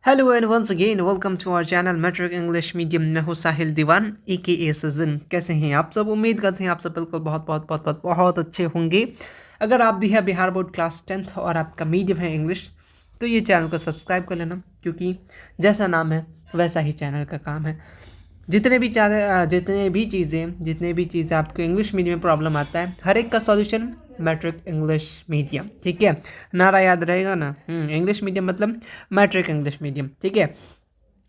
Hello and once again welcome to our channel matric English medium. मैं हूँ साहिल दीवान ए सजन। कैसे हैं आप सब? उम्मीद करते हैं आप सब बिल्कुल बहुत बहुत बहुत बहुत बहुत अच्छे होंगे। अगर आप भी है बिहार बोर्ड क्लास 10th और आपका मीडियम है इंग्लिश, तो ये चैनल को सब्सक्राइब कर लेना, क्योंकि जैसा नाम है वैसा ही चैनल का काम है। जितने भी चीज़ें आपको इंग्लिश मीडियम में प्रॉब्लम आता है, हर एक का सॉल्यूशन मैट्रिक इंग्लिश मीडियम। ठीक है, नारा याद रहेगा ना? इंग्लिश मीडियम मतलब मैट्रिक इंग्लिश मीडियम। ठीक है,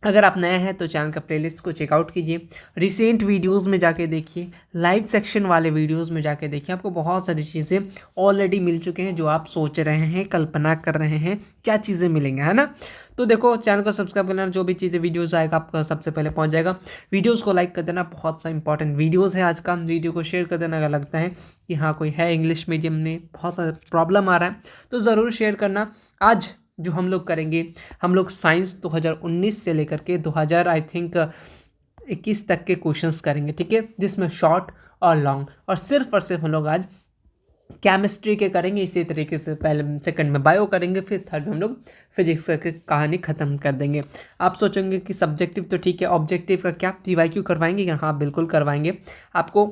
अगर आप नए हैं तो चैनल का प्लेलिस्ट को चेकआउट कीजिए, रिसेंट वीडियोस में जाके देखिए, लाइव सेक्शन वाले वीडियोस में जाके देखिए। आपको बहुत सारी चीज़ें ऑलरेडी मिल चुके हैं जो आप सोच रहे हैं, कल्पना कर रहे हैं क्या चीज़ें मिलेंगे, है ना? तो देखो, चैनल को सब्सक्राइब करना, जो भी चीज़ें वीडियोस आएगा आपका सबसे पहले पहुंच जाएगा। वीडियोस को लाइक कर देना, बहुत सा इंपॉर्टेंट वीडियोस है आज का। वीडियो को शेयर कर देना अगर लगता है कि हाँ कोई है इंग्लिश मीडियम में बहुत सारा प्रॉब्लम आ रहा है, तो ज़रूर शेयर करना। आज जो हम लोग करेंगे, हम लोग साइंस 2019 से लेकर के 2000 आई थिंक 21 तक के क्वेश्चंस करेंगे। ठीक है, जिसमें शॉर्ट और लॉन्ग, और सिर्फ हम लोग आज केमिस्ट्री के करेंगे। इसी तरीके से पहले सेकंड में बायो करेंगे, फिर थर्ड में हम लोग फिजिक्स करके कहानी ख़त्म कर देंगे। आप सोचेंगे कि सब्जेक्टिव तो ठीक है, ऑब्जेक्टिव का क्या पीवाईक्यू करवाएंगे? हाँ बिल्कुल करवाएंगे। आपको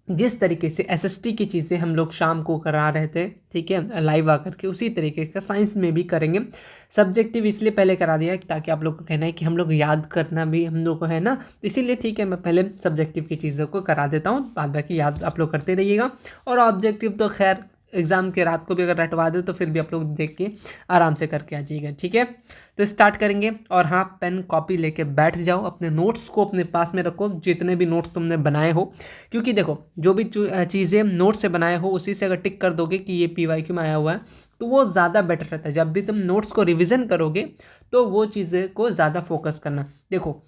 जिस तरीके से एसएसटी की चीज़ें हम लोग शाम को करा रहे थे, ठीक है, लाइव आकर के, उसी तरीके का साइंस में भी करेंगे। सब्जेक्टिव इसलिए पहले करा दिया ताकि आप लोग को कहना है कि हम लोग याद करना भी हम लोग को है ना, इसीलिए ठीक है मैं पहले सब्जेक्टिव की चीज़ों को करा देता हूँ, बाद बाकी याद आप लोग करते रहिएगा। और ऑब्जेक्टिव तो खैर एग्ज़ाम के रात को भी अगर रटवा दे तो फिर भी आप लोग देख के आराम से करके आ जाइएगा। ठीक है, तो स्टार्ट करेंगे। और हाँ, पेन कॉपी लेके बैठ जाओ, अपने नोट्स को अपने पास में रखो, जितने भी नोट्स तुमने बनाए हो, क्योंकि देखो जो भी चीज़ें नोट से बनाए हो उसी से अगर टिक कर दोगे कि ये पीवाईक्यू में आया हुआ है, तो वो ज़्यादा बेटर रहता है। जब भी तुम नोट्स को रिविज़न करोगे तो वो चीज़ें को ज़्यादा फोकस करना। देखो,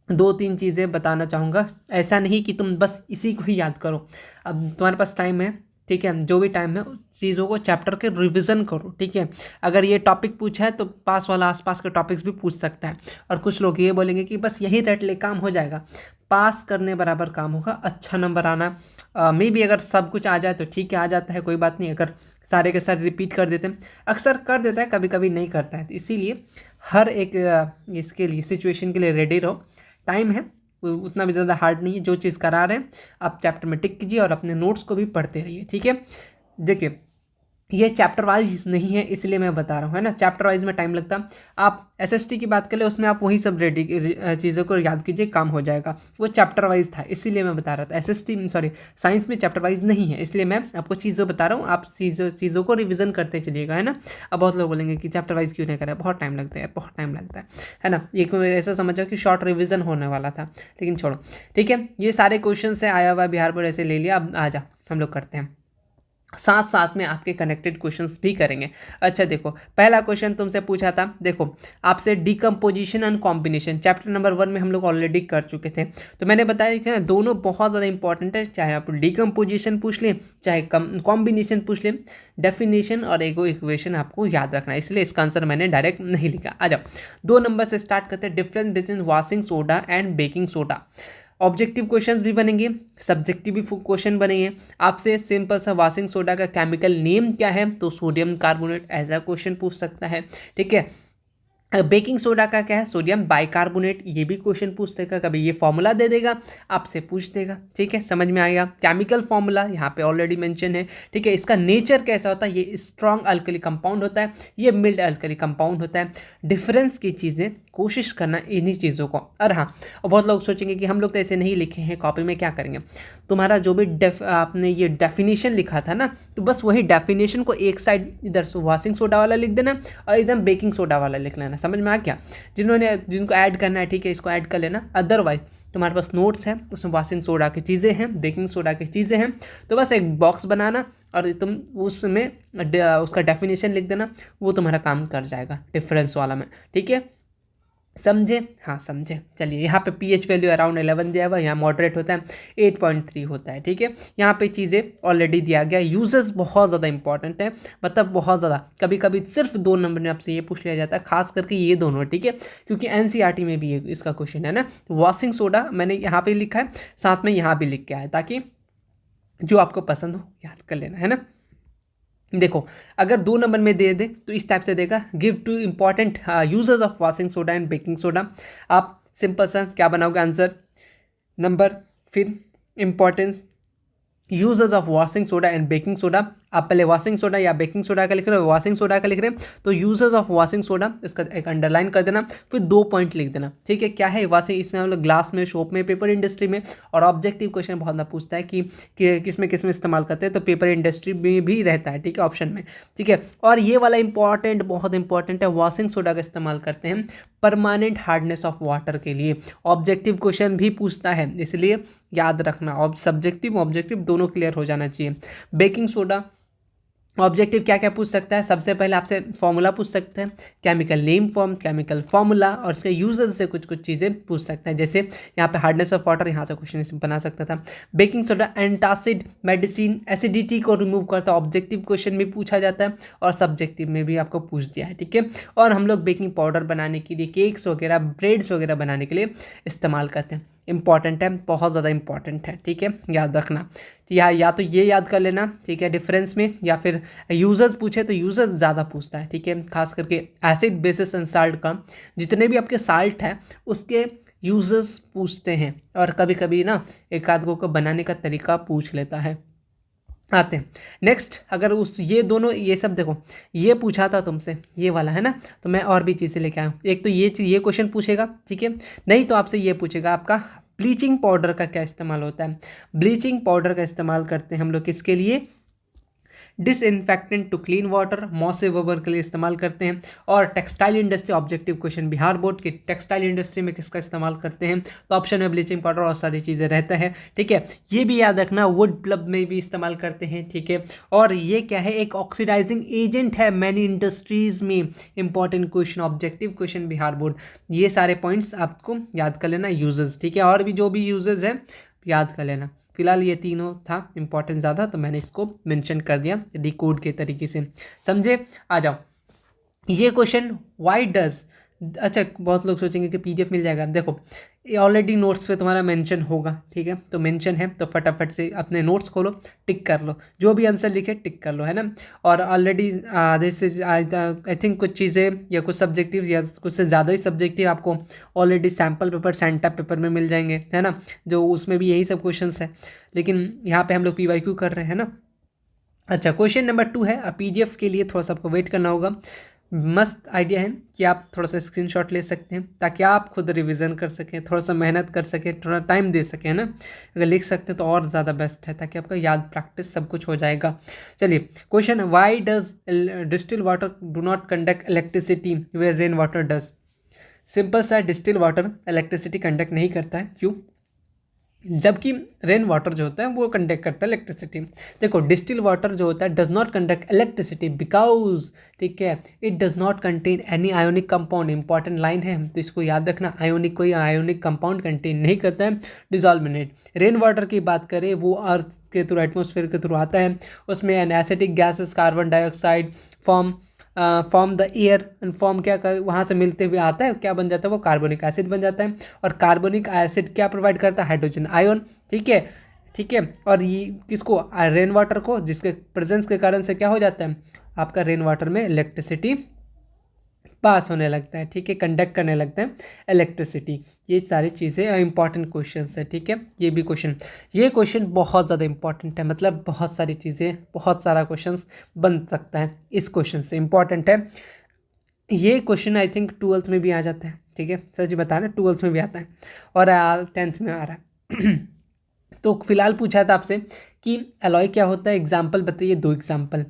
दो तीन चीज़ें बताना चाहूँगा, ऐसा नहीं कि तुम बस इसी को ही याद करो। अब तुम्हारे पास टाइम है, ठीक है, जो भी टाइम है चीज़ों को चैप्टर के रिवीजन करो। ठीक है, अगर ये टॉपिक पूछा है तो पास वाला आसपास के टॉपिक्स भी पूछ सकता है। और कुछ लोग ये बोलेंगे कि बस यही रट ले काम हो जाएगा। पास करने बराबर काम होगा, अच्छा नंबर आना मे भी अगर सब कुछ आ जाए तो ठीक है, आ जाता है, कोई बात नहीं। अगर सारे के सारे रिपीट कर देते हैं, अक्सर कर देता है, कभी कभी नहीं करता है, तो इसीलिए हर एक इसके लिए सिचुएशन के लिए रेडी रहो। टाइम है, उतना भी ज़्यादा हार्ड नहीं है। जो चीज़ करा रहे हैं आप चैप्टर में टिक कीजिए और अपने नोट्स को भी पढ़ते रहिए। ठीक है, देखिए ये चैप्टर वाइज नहीं है इसलिए मैं बता रहा हूँ, है ना। चैप्टर वाइज में टाइम लगता। आप एसएसटी की बात कर ले, उसमें आप वही सब रेडी चीज़ों को याद कीजिए, काम हो जाएगा। वो चैप्टर वाइज था इसीलिए मैं बता रहा था। एसएसटी सॉरी साइंस में चैप्टर वाइज नहीं है, इसलिए मैं आपको चीज़ों बता रहा हूँ। आप चीज़ों को रिविजन करते चलिएगा, है ना। अब बहुत लोग बोलेंगे कि चैप्टर वाइज क्यों नहीं करा, बहुत टाइम लगता है, बहुत टाइम लगता है ना। एक ऐसा समझो कि शॉर्ट रिविजन होने वाला था, लेकिन छोड़ो। ठीक है, ये सारे क्वेश्चन से आया हुआ बिहार बोर्ड ऐसे ले लिया। अब आ जा हम लोग करते हैं, साथ साथ में आपके कनेक्टेड क्वेश्चंस भी करेंगे। अच्छा देखो, पहला क्वेश्चन तुमसे पूछा था, देखो आपसे decomposition and combination chapter number 1 में हम लोग ऑलरेडी कर चुके थे। तो मैंने बताया कि दोनों बहुत ज़्यादा इंपॉर्टेंट है, चाहे आप डिकम्पोजिशन पूछ लें चाहे कॉम्बिनेशन पूछ लें। डेफिनेशन और एगो इक्वेशन आपको याद रखना है, इसलिए इसका आंसर मैंने डायरेक्ट नहीं लिखा। आ जाओ, 2 नंबर से स्टार्ट करते हैं। Difference between washing soda and baking soda. Objective questions भी बनेंगे, सब्जेक्टिव भी क्वेश्चन बनेंगे। आपसे सिंपल सा वॉशिंग सोडा का केमिकल नेम क्या है, तो सोडियम कार्बोनेट, ऐसा क्वेश्चन पूछ सकता है। ठीक है, बेकिंग सोडा का क्या है, सोडियम बाइकार्बोनेट, ये भी क्वेश्चन पूछ देगा, कभी ये फॉर्मूला दे देगा आपसे पूछ देगा। ठीक है, समझ में आएगा। केमिकल फॉर्मूला यहाँ पे ऑलरेडी मेंशन है। ठीक है, इसका नेचर कैसा होता है, ये स्ट्रॉन्ग अल्कली कंपाउंड होता है, ये मिल्ड अल्कली कंपाउंड होता है। डिफरेंस की चीज़ें कोशिश करना इन्हीं चीज़ों को। और हाँ, और बहुत लोग सोचेंगे कि हम लोग तो ऐसे नहीं लिखे हैं कॉपी में, क्या करेंगे। तुम्हारा जो भी आपने ये डेफिनेशन लिखा था ना, तो बस वही डेफिनेशन को एक साइड इधर से वॉशिंग सोडा वाला लिख देना और इधर बेकिंग सोडा वाला लिख लेना। समझ में आ गया? जिनको ऐड करना है, ठीक है, इसको ऐड कर लेना। अदरवाइज तुम्हारे पास नोट्स है, उसमें वॉशिंग सोडा की चीज़ें हैं, बेकिंग सोडा की चीज़ें हैं, तो बस एक बॉक्स बनाना और तुम उसमें उसका डेफिनेशन लिख देना, वो तुम्हारा काम कर जाएगा डिफरेंस वाला में। ठीक है, समझे? हाँ समझे। चलिए, यहाँ पे पीएच वैल्यू अराउंड 11 दिया हुआ है, यहाँ मॉडरेट होता है 8.3 होता है। ठीक है, यहाँ पे चीज़ें ऑलरेडी दिया गया। यूजेस बहुत ज़्यादा इंपॉर्टेंट है, मतलब बहुत ज़्यादा। कभी कभी सिर्फ 2 नंबर में आपसे ये पूछ लिया जाता है, खास करके ये दोनों। ठीक है, क्योंकि एनसीईआरटी में भी इसका क्वेश्चन है ना। वॉशिंग सोडा मैंने यहाँ पे लिखा है, साथ में यहाँ भी लिख के आया, ताकि जो आपको पसंद हो याद कर लेना, है ना। देखो अगर 2 नंबर में दे दे तो इस टाइप से देगा, give two important users of washing soda and baking soda. आप सिंपल सा क्या बनाओगे आंसर, नंबर, फिर importance, users of washing soda and baking soda. आप पहले वॉशिंग सोडा या बेकिंग सोडा का लिख रहे हो, वॉशिंग सोडा का लिख रहे हैं तो यूजर्स ऑफ वॉशिंग सोडा इसका एक अंडरलाइन कर देना, फिर 2 पॉइंट लिख देना। ठीक है, क्या है वॉशिंग, इसमें हम लोग ग्लास में, शॉप में, पेपर इंडस्ट्री में, और ऑब्जेक्टिव क्वेश्चन बहुत ना पूछता है कि किस में इस्तेमाल करते हैं, तो पेपर इंडस्ट्री में भी रहता है। ठीक है, ऑप्शन में। ठीक है, और ये वाला इंपॉर्टेंट, बहुत इंपॉर्टेंट है, वॉशिंग सोडा का इस्तेमाल करते हैं परमानेंट हार्डनेस ऑफ वाटर के लिए। ऑब्जेक्टिव क्वेश्चन भी पूछता है, इसलिए याद रखना, और सब्जेक्टिव ऑब्जेक्टिव दोनों क्लियर हो जाना चाहिए। बेकिंग सोडा ऑब्जेक्टिव क्या क्या पूछ सकता है, सबसे पहले आपसे फॉर्मूला पूछ सकते हैं, chemical name form, chemical formula, और इसके यूजर्स से कुछ कुछ चीज़ें पूछ सकते हैं। जैसे यहाँ पे हार्डनेस ऑफ वाटर, यहाँ से क्वेश्चन बना सकता था। Baking soda antacid medicine acidity को रिमूव करता है, ऑब्जेक्टिव क्वेश्चन भी पूछा जाता है और सब्जेक्टिव में भी आपको पूछ दिया है। ठीक है, और हम लोग बेकिंग पाउडर बनाने के लिए, केक्स वगैरह, ब्रेड्स वगैरह बनाने के लिए इस्तेमाल करते हैं। इंपॉर्टेंट है, बहुत ज़्यादा इंपॉर्टेंट है। ठीक है, याद रखना, या तो ये याद कर लेना। ठीक है, डिफरेंस में, या फिर यूजर्स पूछे तो यूजर्स ज़्यादा पूछता है। ठीक है, खास करके एसिड बेसिस एंड साल्ट का, जितने भी आपके साल्ट है उसके यूजर्स पूछते हैं, और कभी कभी ना एक आध को बनाने का तरीका पूछ लेता है। आते हैं नेक्स्ट, अगर उस ये दोनों, ये सब देखो, ये पूछा था तुमसे, ये वाला है ना, तो मैं और भी चीज़ें लेके आया हूँ। एक तो ये क्वेश्चन पूछेगा, ठीक है, नहीं तो आपसे ये पूछेगा आपका ब्लीचिंग पाउडर का क्या इस्तेमाल होता है। ब्लीचिंग पाउडर का इस्तेमाल करते हैं हम लोग किसके लिए, disinfectant to clean water, moss remover के लिए इस्तेमाल करते हैं। और textile industry, objective question Bihar board की, टेक्सटाइल इंडस्ट्री में किसका इस्तेमाल करते हैं, तो ऑप्शन में ब्लीचिंग पाउडर और सारी चीज़ें रहता है। ठीक है, ये भी याद रखना, वुड प्लग में भी इस्तेमाल करते हैं। ठीक है, और ये क्या है, एक ऑक्सीडाइजिंग एजेंट है मैनी इंडस्ट्रीज में। Important question, objective question Bihar board, ये सारे पॉइंट्स आपको याद कर लेना, यूजर्स। ठीक है, और भी जो भी यूजर्स है याद कर लेना। फिलहाल ये तीनों था इंपॉर्टेंट ज़्यादा, तो मैंने इसको मेंशन कर दिया डिकोड के तरीके से, समझे। आ जाओ, ये क्वेश्चन व्हाई डज, अच्छा बहुत लोग सोचेंगे कि पीडीएफ मिल जाएगा। देखो ये ऑलरेडी नोट्स पे तुम्हारा मेंशन होगा, ठीक है, तो मेंशन है तो फटाफट से अपने नोट्स खोलो, टिक कर लो, जो भी आंसर लिखे टिक कर लो, है ना। और ऑलरेडी आधे से आई थिंक कुछ चीज़ें या कुछ सब्जेक्टिव या कुछ से ज़्यादा ही सब्जेक्टिव आपको already sample paper, Santa paper में मिल जाएंगे, है ना, जो उसमें भी यही सब क्वेश्चन है, लेकिन यहाँ पर हम लोग PYQ कर रहे हैं ना। अच्छा, क्वेश्चन नंबर 2 है, PDF के लिए थोड़ा सा आपको वेट करना होगा। मस्त आइडिया है कि आप थोड़ा सा स्क्रीनशॉट ले सकते हैं ताकि आप खुद रिवीजन कर सकें, थोड़ा सा मेहनत कर सकें, थोड़ा टाइम दे सकें, है ना। अगर लिख सकते हैं तो और ज़्यादा बेस्ट है, ताकि आपका याद, प्रैक्टिस सब कुछ हो जाएगा। चलिए, question, why does distil water do not conduct electricity where rain water does. Simple सा, डिस्टिल वाटर इलेक्ट्रिसिटी कंडक्ट नहीं करता है, क्यों, जबकि रेन वाटर जो होता है वो कंडक्ट करता है इलेक्ट्रिसिटी। देखो, डिस्टिल वाटर जो होता है does not conduct electricity because, ठीक है, it does not contain any ionic compound. Important line है, तो इसको याद रखना, आयोनिक, कोई आयोनिक कंपाउंड कंटेन नहीं करता है, डिजॉल्मिनेट। रेन वाटर की बात करें, वो अर्थ के थ्रू, एटमोसफेयर के थ्रू आता है, उसमें acetic gases, carbon dioxide form the air, and form क्या कर, वहाँ से मिलते हुए आता है, क्या बन जाता है, वो कार्बोनिक एसिड बन जाता है। और कार्बोनिक एसिड क्या प्रोवाइड करता है, हाइड्रोजन आयन। ठीक है, ठीक है, और ये किसको, रेन वाटर को, जिसके प्रेजेंस के कारण से क्या हो जाता है, आपका रेन वाटर में इलेक्ट्रिसिटी पास होने लगता है। ठीक है, कंडक्ट करने लगता है इलेक्ट्रिसिटी। ये सारी चीज़ें इंपॉर्टेंट क्वेश्चन है। ठीक है, ये भी क्वेश्चन, ये क्वेश्चन बहुत ज़्यादा इंपॉर्टेंट है, मतलब बहुत सारी चीज़ें, बहुत सारा क्वेश्चन बन सकता है इस क्वेश्चन से, इंपॉर्टेंट है ये क्वेश्चन। आई थिंक 12th में भी आ जाता है, ठीक है, सच बता रहे, 12th में भी आता है और 10th में आ रहा है। तो फिलहाल पूछा था आपसे कि अलॉय क्या होता है, एग्जाम्पल बताइए, 2 एग्जाम्पल।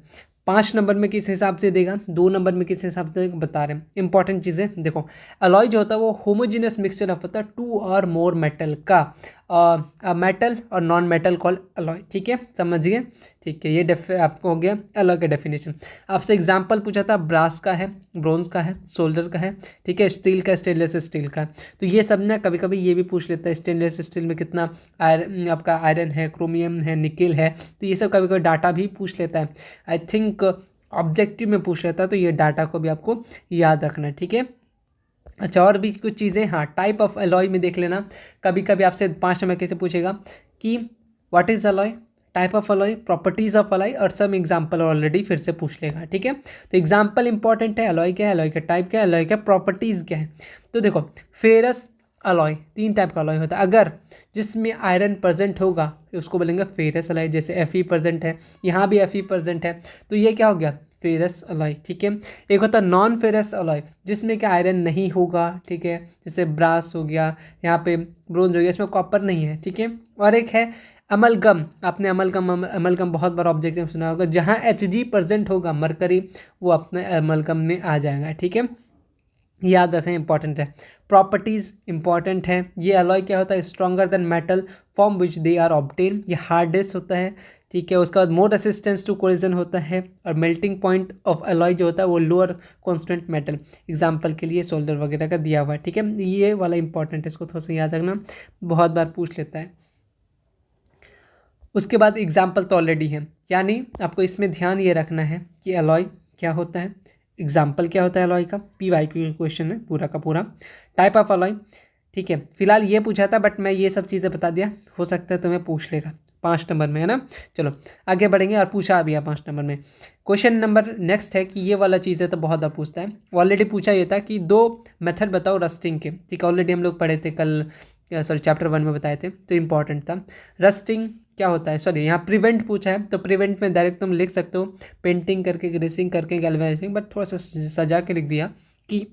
5 नंबर में किस हिसाब से देगा, 2 नंबर में किस हिसाब से बता रहे हैं। इंपॉर्टेंट चीज़ें देखो, अलॉय जो होता है वो होमोजीनियस मिक्सचर ऑफ होता है 2 और मोर मेटल का, मेटल और नॉन मेटल कॉल अलॉय। ठीक है, समझ गए, ठीक है, ये आपको हो गया अलॉय का डेफिनेशन। आपसे एग्जाम्पल पूछा था, ब्रास का है, ब्रोंज का है, सोल्डर का है, ठीक है, स्टील का, स्टेनलेस स्टील का। तो ये सब ना कभी कभी ये भी पूछ लेता है, स्टेनलेस स्टील में कितना आयरन, आपका आयरन है, क्रोमियम है, निकेल है, तो ये सब कभी कभी डाटा भी पूछ लेता है। आई थिंक ऑब्जेक्टिव में पूछ लेता है, तो ये डाटा को भी आपको याद रखना है। ठीक है, अच्छा, और भी कुछ चीज़ें, हाँ, टाइप ऑफ अलॉय में देख लेना, कभी कभी आपसे 5 नंबर कैसे पूछेगा कि what is alloy, type of alloy, properties of alloy और सम एग्जाम्पल ऑलरेडी फिर से पूछ लेगा, ठीक है। तो एग्जाम्पल इंपॉर्टेंट है, अलॉय क्या है, अलॉय का टाइप क्या है, अलॉय का प्रॉपर्टीज क्या है। तो देखो फेरस अलॉय, 3 टाइप का अलॉय होता है, अगर जिसमें आयरन प्रेजेंट होगा उसको बोलेंगे फेरस अलॉय, जैसे Fe प्रेजेंट है, यहाँ भी Fe प्रेजेंट है, तो ये क्या हो गया, फेरस अलॉय, ठीक है। एक होता है नॉन फेरस अलॉय, जिसमें क्या आयरन नहीं होगा, ठीक है, जैसे ब्रास हो गया, यहाँ पे ब्रोंज हो गया, इसमें कॉपर नहीं है, ठीक है। और एक है अमलगम, आपने अमलगम बहुत बार ऑब्जेक्ट में सुना होगा, जहाँ Hg प्रेजेंट होगा मरकरी, वो अपने अमलगम में आ जाएगा, ठीक है, याद रखें, इंपॉर्टेंट है। प्रॉपर्टीज़ इंपॉर्टेंट है, ये अलॉय क्या होता है, stronger than metal from which they are obtain, ये हार्डेस्ट होता है, ठीक है। उसके बाद मोर रेसिस्टेंस टू कोलिजन होता है, और मेल्टिंग पॉइंट ऑफ अलॉय जो होता है वो लोअर कॉन्स्टेंट मेटल, एग्जाम्पल के लिए सोल्डर वगैरह का दिया हुआ है, ठीक है। ये वाला इंपॉर्टेंट है, इसको थोड़ा सा याद रखना, बहुत बार पूछ लेता है। उसके बाद एग्जाम्पल तो ऑलरेडी है, यानी आपको इसमें ध्यान ये रखना है कि अलॉय क्या होता है, एग्जाम्पल क्या होता है अलॉय का, PYQ क्वेश्चन है पूरा का पूरा। टाइप ऑफ अलॉय, ठीक है, फिलहाल ये पूछा था बट मैं ये सब चीज़ें बता दिया, हो सकता है तुम्हें पूछ लेगा 5 नंबर में, है ना। चलो आगे बढ़ेंगे, और पूछा भी है 5 नंबर में। क्वेश्चन नंबर नेक्स्ट है कि ये वाला चीज़ है तो बहुत बार पूछता है, ऑलरेडी पूछा ये था कि 2 मेथड बताओ रस्टिंग के, ठीक है, ऑलरेडी हम लोग पढ़े थे कल, सॉरी चैप्टर 1 में बताए थे, तो इंपॉर्टेंट था। रस्टिंग क्या होता है, सॉरी यहाँ प्रिवेंट पूछा है, तो प्रिवेंट में डायरेक्ट तुम लिख सकते हो पेंटिंग करके, ग्रेसिंग करके, गैल्वेनाइजिंग, बट थोड़ा सा सजा के लिख दिया कि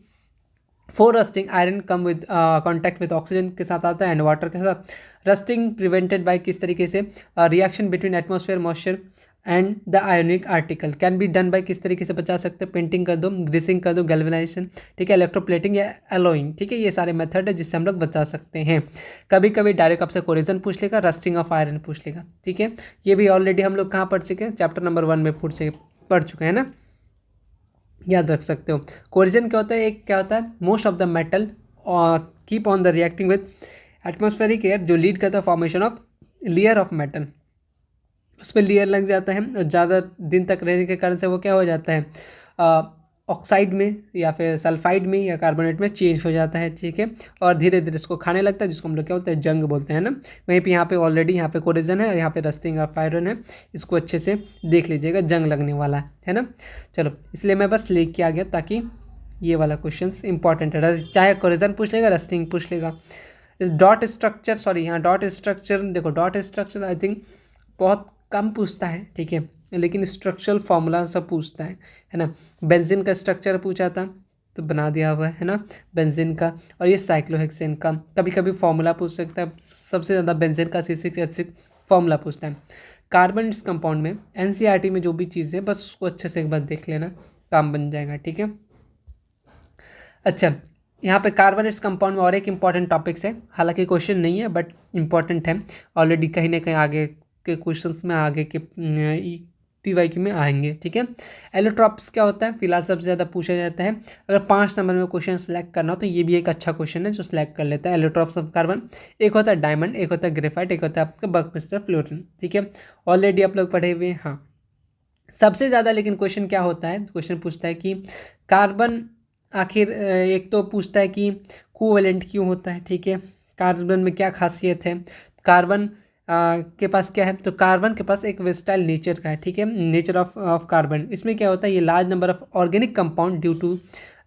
for rusting iron come with contact with oxygen के साथ आता है एंड वाटर के साथ। रस्टिंग प्रिवेंटेड बाय किस तरीके से, reaction between atmosphere moisture and the ionic article can be done by, किस तरीके से बचा सकते हैं, पेंटिंग कर दो, ग्रीसिंग कर दो, गैल्वेनाइजेशन, ठीक है, इलेक्ट्रोप्लेटिंग या एलोइंग, ठीक है, ये सारे मेथड है जिससे हम लोग बचा सकते हैं। कभी कभी डायरेक्ट आपसे कोरिजन पूछ लेगा, रस्टिंग ऑफ आयरन पूछ लेगा, ठीक है। ये भी ऑलरेडी हम लोग कहाँ पढ़ चुके हैं, चैप्टर नंबर 1 में पढ़ चुके हैं ना, याद रख सकते हो। कोरिजन क्या होता है, एक क्या होता है, most of the metal keep on the reacting with atmospheric air, जो लीड करता है formation of layer of metal, उस पर लेयर लग जाता है, और ज़्यादा दिन तक रहने के कारण से वो क्या हो जाता है, ऑक्साइड में या फिर सल्फाइड में या कार्बोनेट में चेंज हो जाता है, ठीक है, और धीरे धीरे इसको खाने लगता है, जिसको हम लोग क्या होता है, जंग बोलते हैं ना। वहीं पे यहाँ पे ऑलरेडी यहाँ पे कोरिजन है और यहाँ पे रस्टिंग ऑफ आयरन है, इसको अच्छे से देख लीजिएगा, जंग लगने वाला है ना। चलो इसलिए मैं बस लेके के आ गया, ताकि ये वाला क्वेश्चन इंपॉर्टेंट है, चाहे कोरिजन पूछ लेगा, रस्टिंग पूछ लेगा। डॉट स्ट्रक्चर, सॉरी यहाँ डॉट स्ट्रक्चर, देखो डॉट स्ट्रक्चर आई थिंक बहुत कम पूछता है, ठीक है, लेकिन स्ट्रक्चरल फार्मूला सब पूछता है ना। बेंजीन का स्ट्रक्चर पूछा था तो बना दिया हुआ है ना, बेंजीन का, और ये साइक्लोहेक्सेन का कभी कभी फार्मूला पूछ सकता है, सबसे ज़्यादा बेंजीन का C6H6 फार्मूला पूछता है। कार्बन इस कंपाउंड में NCERT में जो भी चीज़ है बस उसको अच्छे से एक बार देख लेना, काम बन जाएगा, ठीक है। अच्छा यहाँ पे कार्बनेट्स कंपाउंड में और एक इंपॉर्टेंट टॉपिक्स है, हालांकि क्वेश्चन नहीं है बट इंपॉर्टेंट है, ऑलरेडी कहीं ना कहीं आगे के क्वेश्चंस में, आगे के PYQ में आएंगे, ठीक है। एलोट्रॉप्स क्या होता है, फिलहाल सबसे ज़्यादा पूछा जाता है, अगर 5 नंबर में क्वेश्चन सेलेक्ट करना हो तो ये भी एक अच्छा क्वेश्चन है जो सिलेक्ट कर लेता है। एलोट्रॉप्स ऑफ कार्बन, एक होता है डायमंड, एक होता है ग्रेफाइट, एक होता है आपका बकमिस्टर फ्लोरीन, ठीक है, ऑलरेडी आप लोग पढ़े हुए हैं। हाँ सबसे ज़्यादा लेकिन क्वेश्चन क्या होता है, क्वेश्चन पूछता है कि कार्बन आखिर, एक तो पूछता है कि कोवेलेंट क्यों होता है, ठीक है, कार्बन में क्या खासियत है, कार्बन के पास क्या है, तो कार्बन के पास एक वेस्टाइल नेचर का है, ठीक है, नेचर ऑफ कार्बन, इसमें क्या होता है, ये large number of organic compound due to,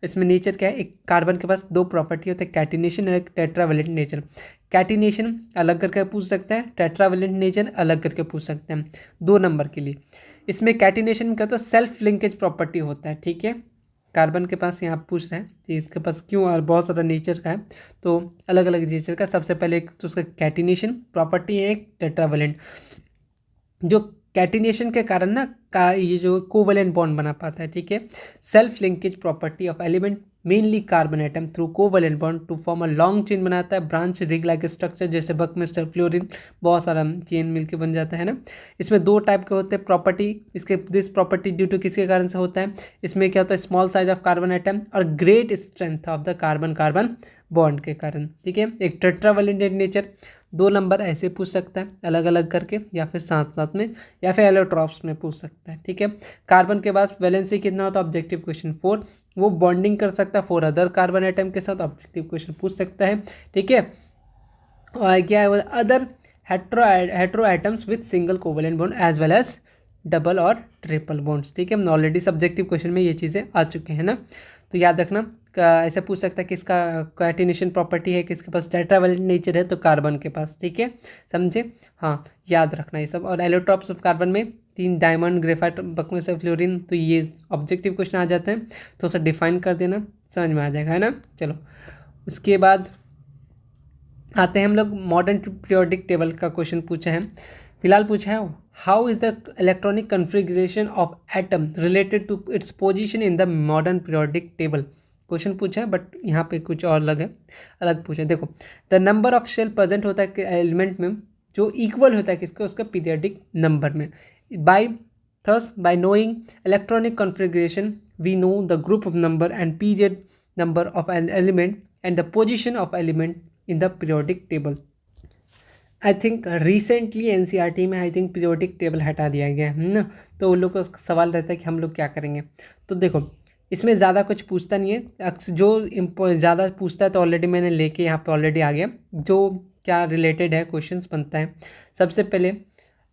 इसमें नेचर क्या है, एक कार्बन के पास 2 प्रॉपर्टी होता है, कैटिनेशन और एक टेट्रावेलेंट नेचर। कैटिनेशन अलग करके पूछ सकता है, टेट्रावेलेंट नेचर अलग करके पूछ सकते हैं 2 नंबर के लिए। इसमें कैटिनेशन का तो सेल्फ लिंकेज प्रॉपर्टी होता है, ठीक है, कार्बन के पास यहाँ पूछ रहे हैं कि इसके पास क्यों, और बहुत सारा नेचर का है, तो अलग अलग नेचर का। सबसे पहले एक तो उसका कैटिनेशन प्रॉपर्टी है, एक टेट्रावेलेंट, जो कैटिनेशन के कारण ना का ये जो कोवेलेंट बॉन्ड बना पाता है, ठीक है। Self linkage property of element mainly carbon atom through covalent bond to form a long chain बनाता है, ब्रांच रिंग लाइक स्ट्रक्चर, जैसे बकमिस्टर फ्लोरीन, बहुत सारा चेन मिलके बन जाता है ना। इसमें 2 टाइप के होते हैं प्रॉपर्टी, इसके दिस प्रॉपर्टी ड्यू टू किसके कारण से होता है, इसमें क्या होता है, small size of carbon atom और great strength of the carbon carbon bond के कारण, ठीक है। एक टेट्रावेलेंट नेचर, 2 नंबर ऐसे पूछ सकता है अलग अलग करके, या फिर साथ साथ में, या फिर एलोट्रॉप्स में पूछ सकता है, ठीक है। कार्बन के पास वैलेंसी कितना होता है, ऑब्जेक्टिव क्वेश्चन 4, वो बॉन्डिंग कर सकता है 4 अदर कार्बन एटम के साथ, ऑब्जेक्टिव क्वेश्चन पूछ सकता है, ठीक है। और क्या है, other hetero atoms with single covalent bond as well as double और ट्रिपल बॉन्ड्स। ठीक है, ऑलरेडी सब्जेक्टिव क्वेश्चन में ये चीज़ें आ चुके हैं ना, तो याद रखना। ऐसे पूछ सकता है किसका कोऑर्डिनेशन प्रॉपर्टी है, किसके पास टेट्रावैलेंट नेचर है, तो कार्बन के पास। ठीक है, समझे? हाँ, याद रखना ये सब। और एलोट्रॉप्स ऑफ कार्बन में 3 डायमंड, ग्रेफाइट, बकमुस, फ्लोरीन, तो ये ऑब्जेक्टिव क्वेश्चन आ जाते हैं, तो उसे डिफाइन कर देना, समझ में आ जाएगा, है ना। चलो, उसके बाद आते हैं हम लोग मॉडर्न पीरियोडिक टेबल का क्वेश्चन पूछा है, फिलहाल पूछा है how is the electronic configuration of atom related to its position in the modern periodic table. Question पूछा है बट यहाँ पे कुछ और अलग पूछा है। देखो, the number of shell present होता है एलिमेंट में जो इक्वल होता है किसका, उसका पीरियोडिक नंबर में। By knowing electronic configuration we know the group of number and period number of an element and the position of element in the periodic table. I think recently NCERT में I think periodic table हटा दिया गया है ना, तो उन लोग को सवाल रहता है कि हम लोग क्या करेंगे। तो देखो, इसमें ज़्यादा कुछ पूछता नहीं है, जो ज़्यादा पूछता है तो ऑलरेडी मैंने लेके यहाँ पे ऑलरेडी आ गया, जो क्या रिलेटेड है क्वेश्चंस बनता है। सबसे पहले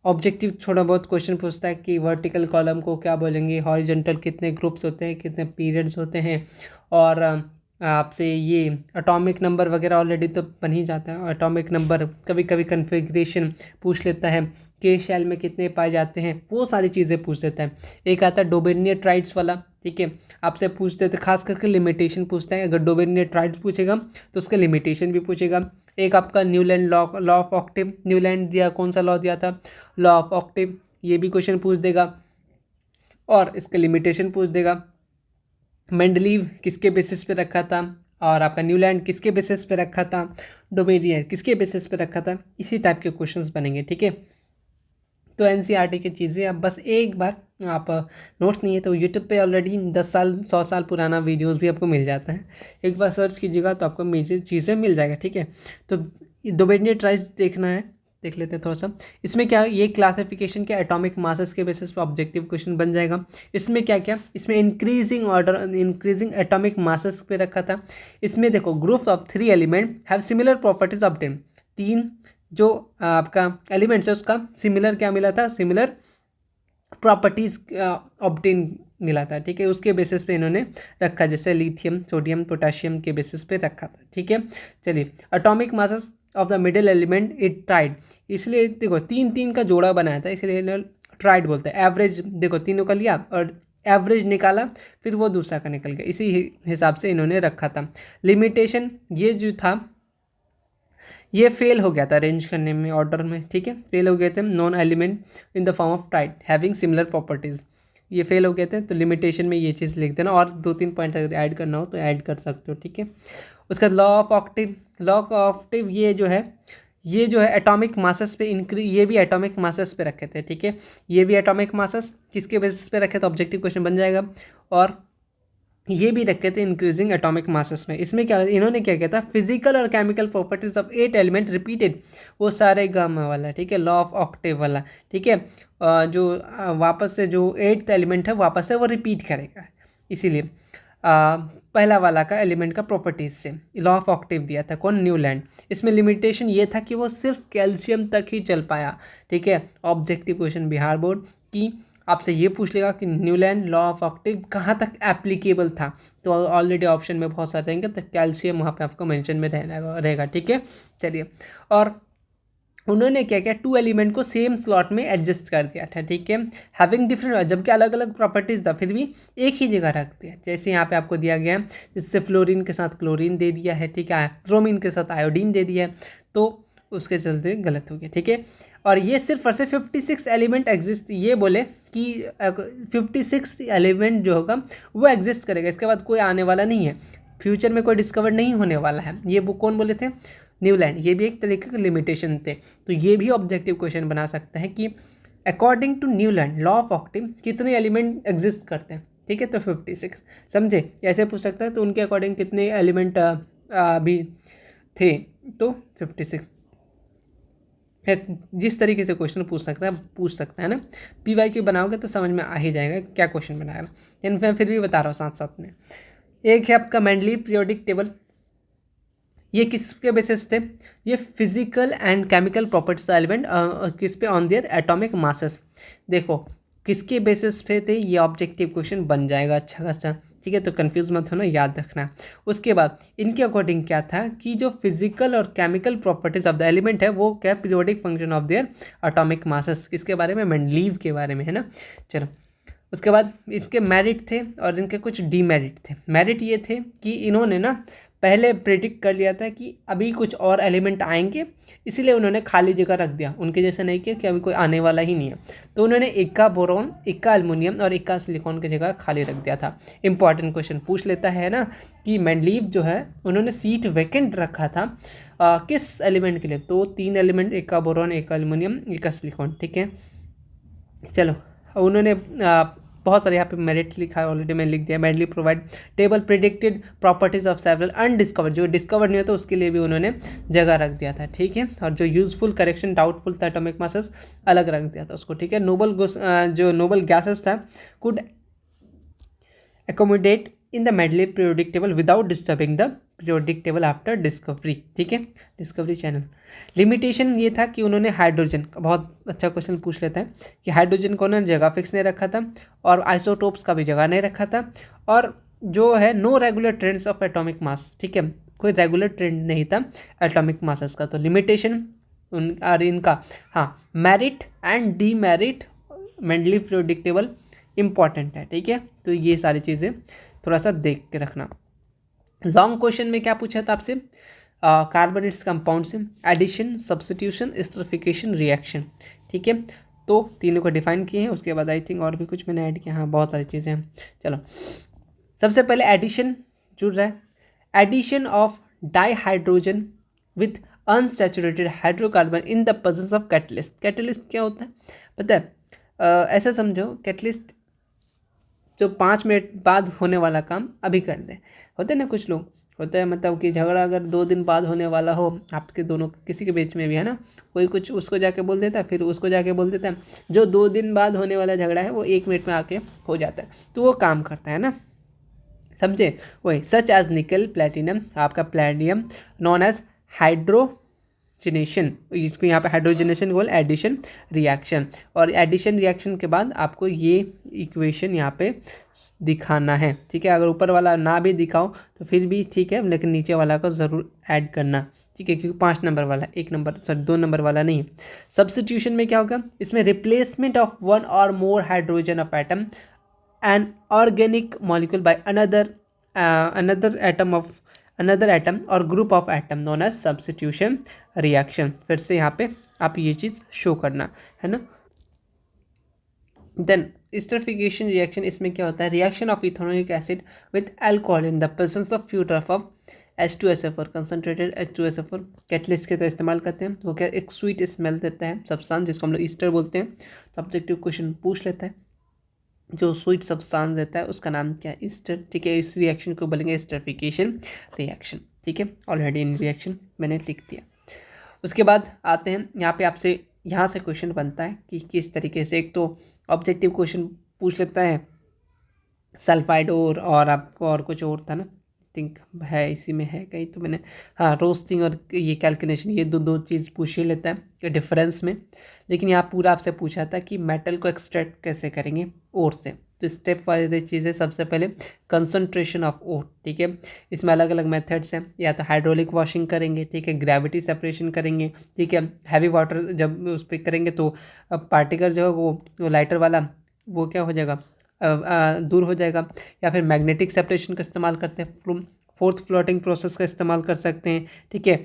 ऑब्जेक्टिव थोड़ा बहुत क्वेश्चन पूछता है कि वर्टिकल कॉलम को क्या बोलेंगे, हॉरिजॉन्टल कितने ग्रुप्स होते हैं, कितने पीरियड्स होते हैं, और आपसे ये एटॉमिक नंबर वगैरह ऑलरेडी तो बन ही जाता है। एटॉमिक नंबर, कभी कभी कन्फिग्रेशन पूछ लेता है, के शेल में कितने पाए जाते हैं, वो सारी चीज़ें पूछ लेता है। एक आता है डोबेनियर ट्राइड्स वाला, ठीक है, आपसे पूछते थे, खास करके लिमिटेशन पूछता है। अगर डोबेनियर ट्राइड्स पूछेगा तो उसका लिमिटेशन भी पूछेगा। एक आपका Newland law of octave, Newland दिया, कौन सा लॉ दिया था, लॉ ऑफ ऑक्टेव, ये भी क्वेश्चन पूछ देगा और इसका लिमिटेशन पूछ देगा। मेंडलीव किसके बेसिस पे रखा था, और आपका न्यूलैंड किसके बेसिस पे रखा था, डोमेनियर किसके बेसिस पे रखा था, इसी टाइप के क्वेश्चंस बनेंगे। ठीक है, तो एनसीईआरटी की चीज़ें अब बस एक बार आप नोट्स नहीं है तो यूट्यूब पे ऑलरेडी 10 साल 100 साल पुराना वीडियोस भी आपको मिल जाता है, एक बार सर्च कीजिएगा तो आपको चीज़ें मिल जाएगा। ठीक है, तो डोमेनियर ट्राइड्स देखना है, देख लेते हैं थोड़ा सा। इसमें क्या, ये क्लासिफिकेशन के एटॉमिक मासेस के बेसिस पे ऑब्जेक्टिव क्वेश्चन बन जाएगा। इसमें क्या क्या, इसमें इंक्रीजिंग एटॉमिक मासेस पे रखा था। इसमें देखो, group of 3 element have similar properties obtain, 3 जो आपका एलिमेंट्स है उसका सिमिलर क्या मिला था, सिमिलर प्रॉपर्टीज ऑब्टेन मिला था। ठीक है, उसके बेसिस पे इन्होंने रखा, जैसे लिथियम, सोडियम, पोटाशियम के बेसिस पे रखा था। ठीक है, चलिए, atomic masses of the middle element it tried, इसलिए देखो 3 का जोड़ा बनाया था, इसलिए ट्राइड बोलते हैं। एवरेज देखो, तीनों का लिया और एवरेज निकाला, फिर वो दूसरा का निकल गया, इसी हिसाब से इन्होंने रखा था। लिमिटेशन ये जो था ये फेल हो गया था अरेंज करने में, ऑर्डर में। ठीक है, फेल हो गए थे। Non element in the form of tried having similar properties, ये फेल हो गए थे, तो लिमिटेशन में ये चीज़ लिख देना, और 2-3 पॉइंट अगर ऐड करना हो तो ऐड कर सकते हो। ठीक है, उसका लॉ ऑफ ऑक्टेव ये जो है एटॉमिक मासेस पे ये भी एटॉमिक मासेस पे रखे थे। ठीक है, ये भी एटॉमिक मासेस किसके बेसिस पे रखे थे, ऑब्जेक्टिव क्वेश्चन बन जाएगा। और ये भी रखे थे इंक्रीजिंग एटॉमिक मासेस में। इसमें क्या इन्होंने क्या किया था, फिजिकल और chemical properties of 8 element repeated, वो सारे गामा वाला। ठीक है, लॉ ऑफ ऑक्टेव वाला। ठीक है, जो वापस से जो 8th एलिमेंट है वापस से वो रिपीट करेगा, इसीलिए पहला वाला का एलिमेंट का प्रॉपर्टीज से लॉ ऑफ ऑक्टेव दिया था कौन, न्यूलैंड। इसमें लिमिटेशन ये था कि वो सिर्फ कैल्शियम तक ही चल पाया। ठीक है, ऑब्जेक्टिव क्वेश्चन बिहार बोर्ड की आपसे ये पूछ लेगा कि न्यूलैंड लॉ ऑफ ऑक्टेव कहाँ तक एप्लीकेबल था, तो ऑलरेडी ऑप्शन में बहुत सारे रहेंगे, तो कैल्शियम वहाँ पे आपको मेंशन में रहेगा। ठीक है, चलिए, और उन्होंने क्या किया, 2 एलिमेंट को सेम स्लॉट में एडजस्ट कर दिया था। ठीक है, हैविंग डिफरेंट, जबकि अलग अलग प्रॉपर्टीज था फिर भी एक ही जगह रख दिया। जैसे यहाँ पे आपको दिया गया है, जिससे फ्लोरीन के साथ क्लोरीन दे दिया है, ठीक है, ब्रोमीन के साथ आयोडीन दे दिया है, तो उसके चलते गलत हो गया। ठीक है, और ये सिर्फ और सिर्फ 56 एलिमेंट एग्जिस्ट, ये बोले कि 56 एलिमेंट जो होगा वो एग्जिस्ट करेगा, इसके बाद कोई आने वाला नहीं है, फ्यूचर में कोई डिस्कवर नहीं होने वाला है। ये बुक कौन बोले थे, न्यूलैंड। ये भी एक तरीके के लिमिटेशन थे, तो ये भी ऑब्जेक्टिव क्वेश्चन बना सकते हैं कि according to Newland law of octave कितने एलिमेंट एग्जिस्ट करते हैं। ठीक है, तो 56, समझे, ऐसे पूछ सकता है, तो उनके अकॉर्डिंग कितने एलिमेंट भी थे, तो 56। जिस तरीके से क्वेश्चन पूछ सकता है ना, PYQ बनाओगे तो समझ में आ ही जाएगा क्या क्वेश्चन बनाएगा। मैं फिर भी बता रहा हूँ साथ साथ में। एक है आपका मेंडलीव पीरियोडिक टेबल, ये किसके बेसिस थे? ये physical and chemical properties element किस पे? On their atomic masses. देखो किसके बेसिस पे थे, ये ऑब्जेक्टिव क्वेश्चन बन जाएगा अच्छा खासा, ठीक है, तो कंफ्यूज मत होना, याद रखना। उसके बाद इनके अकॉर्डिंग क्या था कि जो फिजिकल और chemical properties of the element है वो क्या? Periodic function of their atomic masses. किसके बारे में? मेंडलीव के बारे में, है ना। चलो उसके बाद इनके मेरिट थे और इनके कुछ डीमेरिट थे। मेरिट ये थे कि इन्होंने ना पहले प्रेडिक्ट कर लिया था कि अभी कुछ और एलिमेंट आएंगे, इसीलिए उन्होंने खाली जगह रख दिया, उनके जैसा नहीं किया कि अभी कोई आने वाला ही नहीं है। तो उन्होंने इक्का बोरॉन, इक्का एल्युमिनियम और इक्का सिलिकॉन की जगह खाली रख दिया था। इंपॉर्टेंट क्वेश्चन पूछ लेता है ना कि मेंडलीव जो है उन्होंने सीट वैकेंट रखा था किस एलिमेंट के लिए? तो 3 एलिमेंट, इक्का बोरॉन, इक्का एल्युमिनियम, इक्का सिलिकॉन, ठीक है। चलो उन्होंने बहुत सारे यहाँ पे मेरिट लिखा है, ऑलरेडी मैंने लिख दिया। Mendeleev provide table predicted properties of several undiscovered, जो डिस्कवर नहीं होता उसके लिए भी उन्होंने जगह रख दिया था, ठीक है। और जो यूजफुल करेक्शन डाउटफुल था एटॉमिक मासेस अलग रख दिया था उसको, ठीक है। जो नोबल गैसेस था could accommodate in the Mendeleev periodic table without disturbing the periodic table after discovery, ठीक है। डिस्कवरी चैनल लिमिटेशन ये था कि उन्होंने हाइड्रोजन, बहुत अच्छा क्वेश्चन पूछ लेता है कि हाइड्रोजन को उन्होंने जगह फिक्स नहीं रखा था और आइसोटोप्स का भी जगह नहीं रखा था, और जो है no regular trends of atomic mass, ठीक है, कोई रेगुलर ट्रेंड नहीं था एटॉमिक मासेस का। तो लिमिटेशन और इनका, हाँ, merit and demerit Mendeleev periodic table important है, ठीक है। तो ये सारी चीज़ें थोड़ा सा देख के रखना। लॉन्ग क्वेश्चन में क्या पूछा था आपसे? कार्बोनेट्स कंपाउंड से एडिशन, सब्स्टिट्यूशन, एस्टरिफिकेशन, रिएक्शन, ठीक है। तो तीनों को डिफाइन किए हैं। उसके बाद आई थिंक और भी कुछ मैंने ऐड किया, हाँ बहुत सारी चीज़ें हैं। चलो सबसे पहले एडिशन जुड़ रहा है। Addition of dihydrogen with unsaturated hydrocarbon in the presence of catalyst. Catalyst क्या होता है पता है? ऐसा समझो, कैटलिस्ट जो 5 मिनट बाद होने वाला काम अभी कर दे। होते ना कुछ लोग, होता है मतलब कि झगड़ा अगर 2 दिन बाद होने वाला हो आपके दोनों किसी के बीच में भी, है ना, कोई कुछ उसको जाके बोल देता है, फिर उसको जाके बोल देता है, जो 2 दिन बाद होने वाला झगड़ा है वो 1 मिनट में आके हो जाता है, तो वो काम करता है ना, समझे? वही सच एज निकल, प्लेटिनम, आपका प्लेटिनम नॉन एज हाइड्रोजनेशन, इसको यहाँ पे हाइड्रोजनेशन बोल, एडिशन रिएक्शन, और एडिशन रिएक्शन के बाद आपको ये इक्वेशन यहाँ पे दिखाना है, ठीक है। अगर ऊपर वाला ना भी दिखाओ तो फिर भी ठीक है, लेकिन नीचे वाला को ज़रूर ऐड करना, ठीक है, क्योंकि 5 नंबर वाला, 2 नंबर वाला नहीं है। सब्स्टिट्यूशन में क्या होगा? इसमें रिप्लेसमेंट ऑफ 1 और more hydrogen of atom an organic molecule by another atom or group of atom known as substitution reaction। फिर से यहाँ पे आप ये चीज़ शो करना है ना। देन एस्टरिफिकेशन रिएक्शन, इसमें क्या होता है? Reaction of ethanoic acid with alcohol in the presence of few drop of H2SO4, concentrated H2SO4 catalyst के तरह इस्तेमाल करते हैं। वो क्या? एक स्वीट स्मेल देता है सब्सटेंस, जिसको हम लोग ईस्टर बोलते हैं। तो ऑब्जेक्टिव क्वेश्चन पूछ लेता है, जो स्वीट सब्सटेंस देता है उसका नाम क्या है? ईस्टर, ठीक है। इस रिएक्शन को बोलेंगे एस्टरिफिकेशन रिएक्शन, ठीक है। ऑलरेडी इन रिएक्शन मैंने लिख दिया। उसके बाद आते हैं यहाँ पे, आपसे यहाँ से क्वेश्चन बनता है कि किस तरीके से, एक तो ऑब्जेक्टिव क्वेश्चन पूछ लेता है सल्फाइड और आपको और कुछ और था ना, थिंक है इसी में है कहीं, तो मैंने, हाँ, रोस्टिंग और ये कैलकुलेशन, ये दो चीज़ पूछ ही लेता है डिफरेंस में। लेकिन यहाँ पूरा आपसे पूछा था कि मेटल को एक्सट्रैक्ट कैसे करेंगे ओर से। तो स्टेप वाली चीज़ें, सबसे पहले कंसंट्रेशन ऑफ ओर, ठीक है। इसमें अलग अलग मेथड्स हैं, या तो हाइड्रोलिक वॉशिंग करेंगे, ठीक है, ग्रेविटी सेपरेशन करेंगे, ठीक है। हैवी वाटर जब उस पर करेंगे तो पार्टिकल जो है वो लाइटर वाला वो क्या हो जाएगा, दूर हो जाएगा। या फिर मैग्नेटिक सेपरेशन का इस्तेमाल करते हैं, फोर्थ फ्लोटिंग प्रोसेस का इस्तेमाल कर सकते हैं, ठीक है।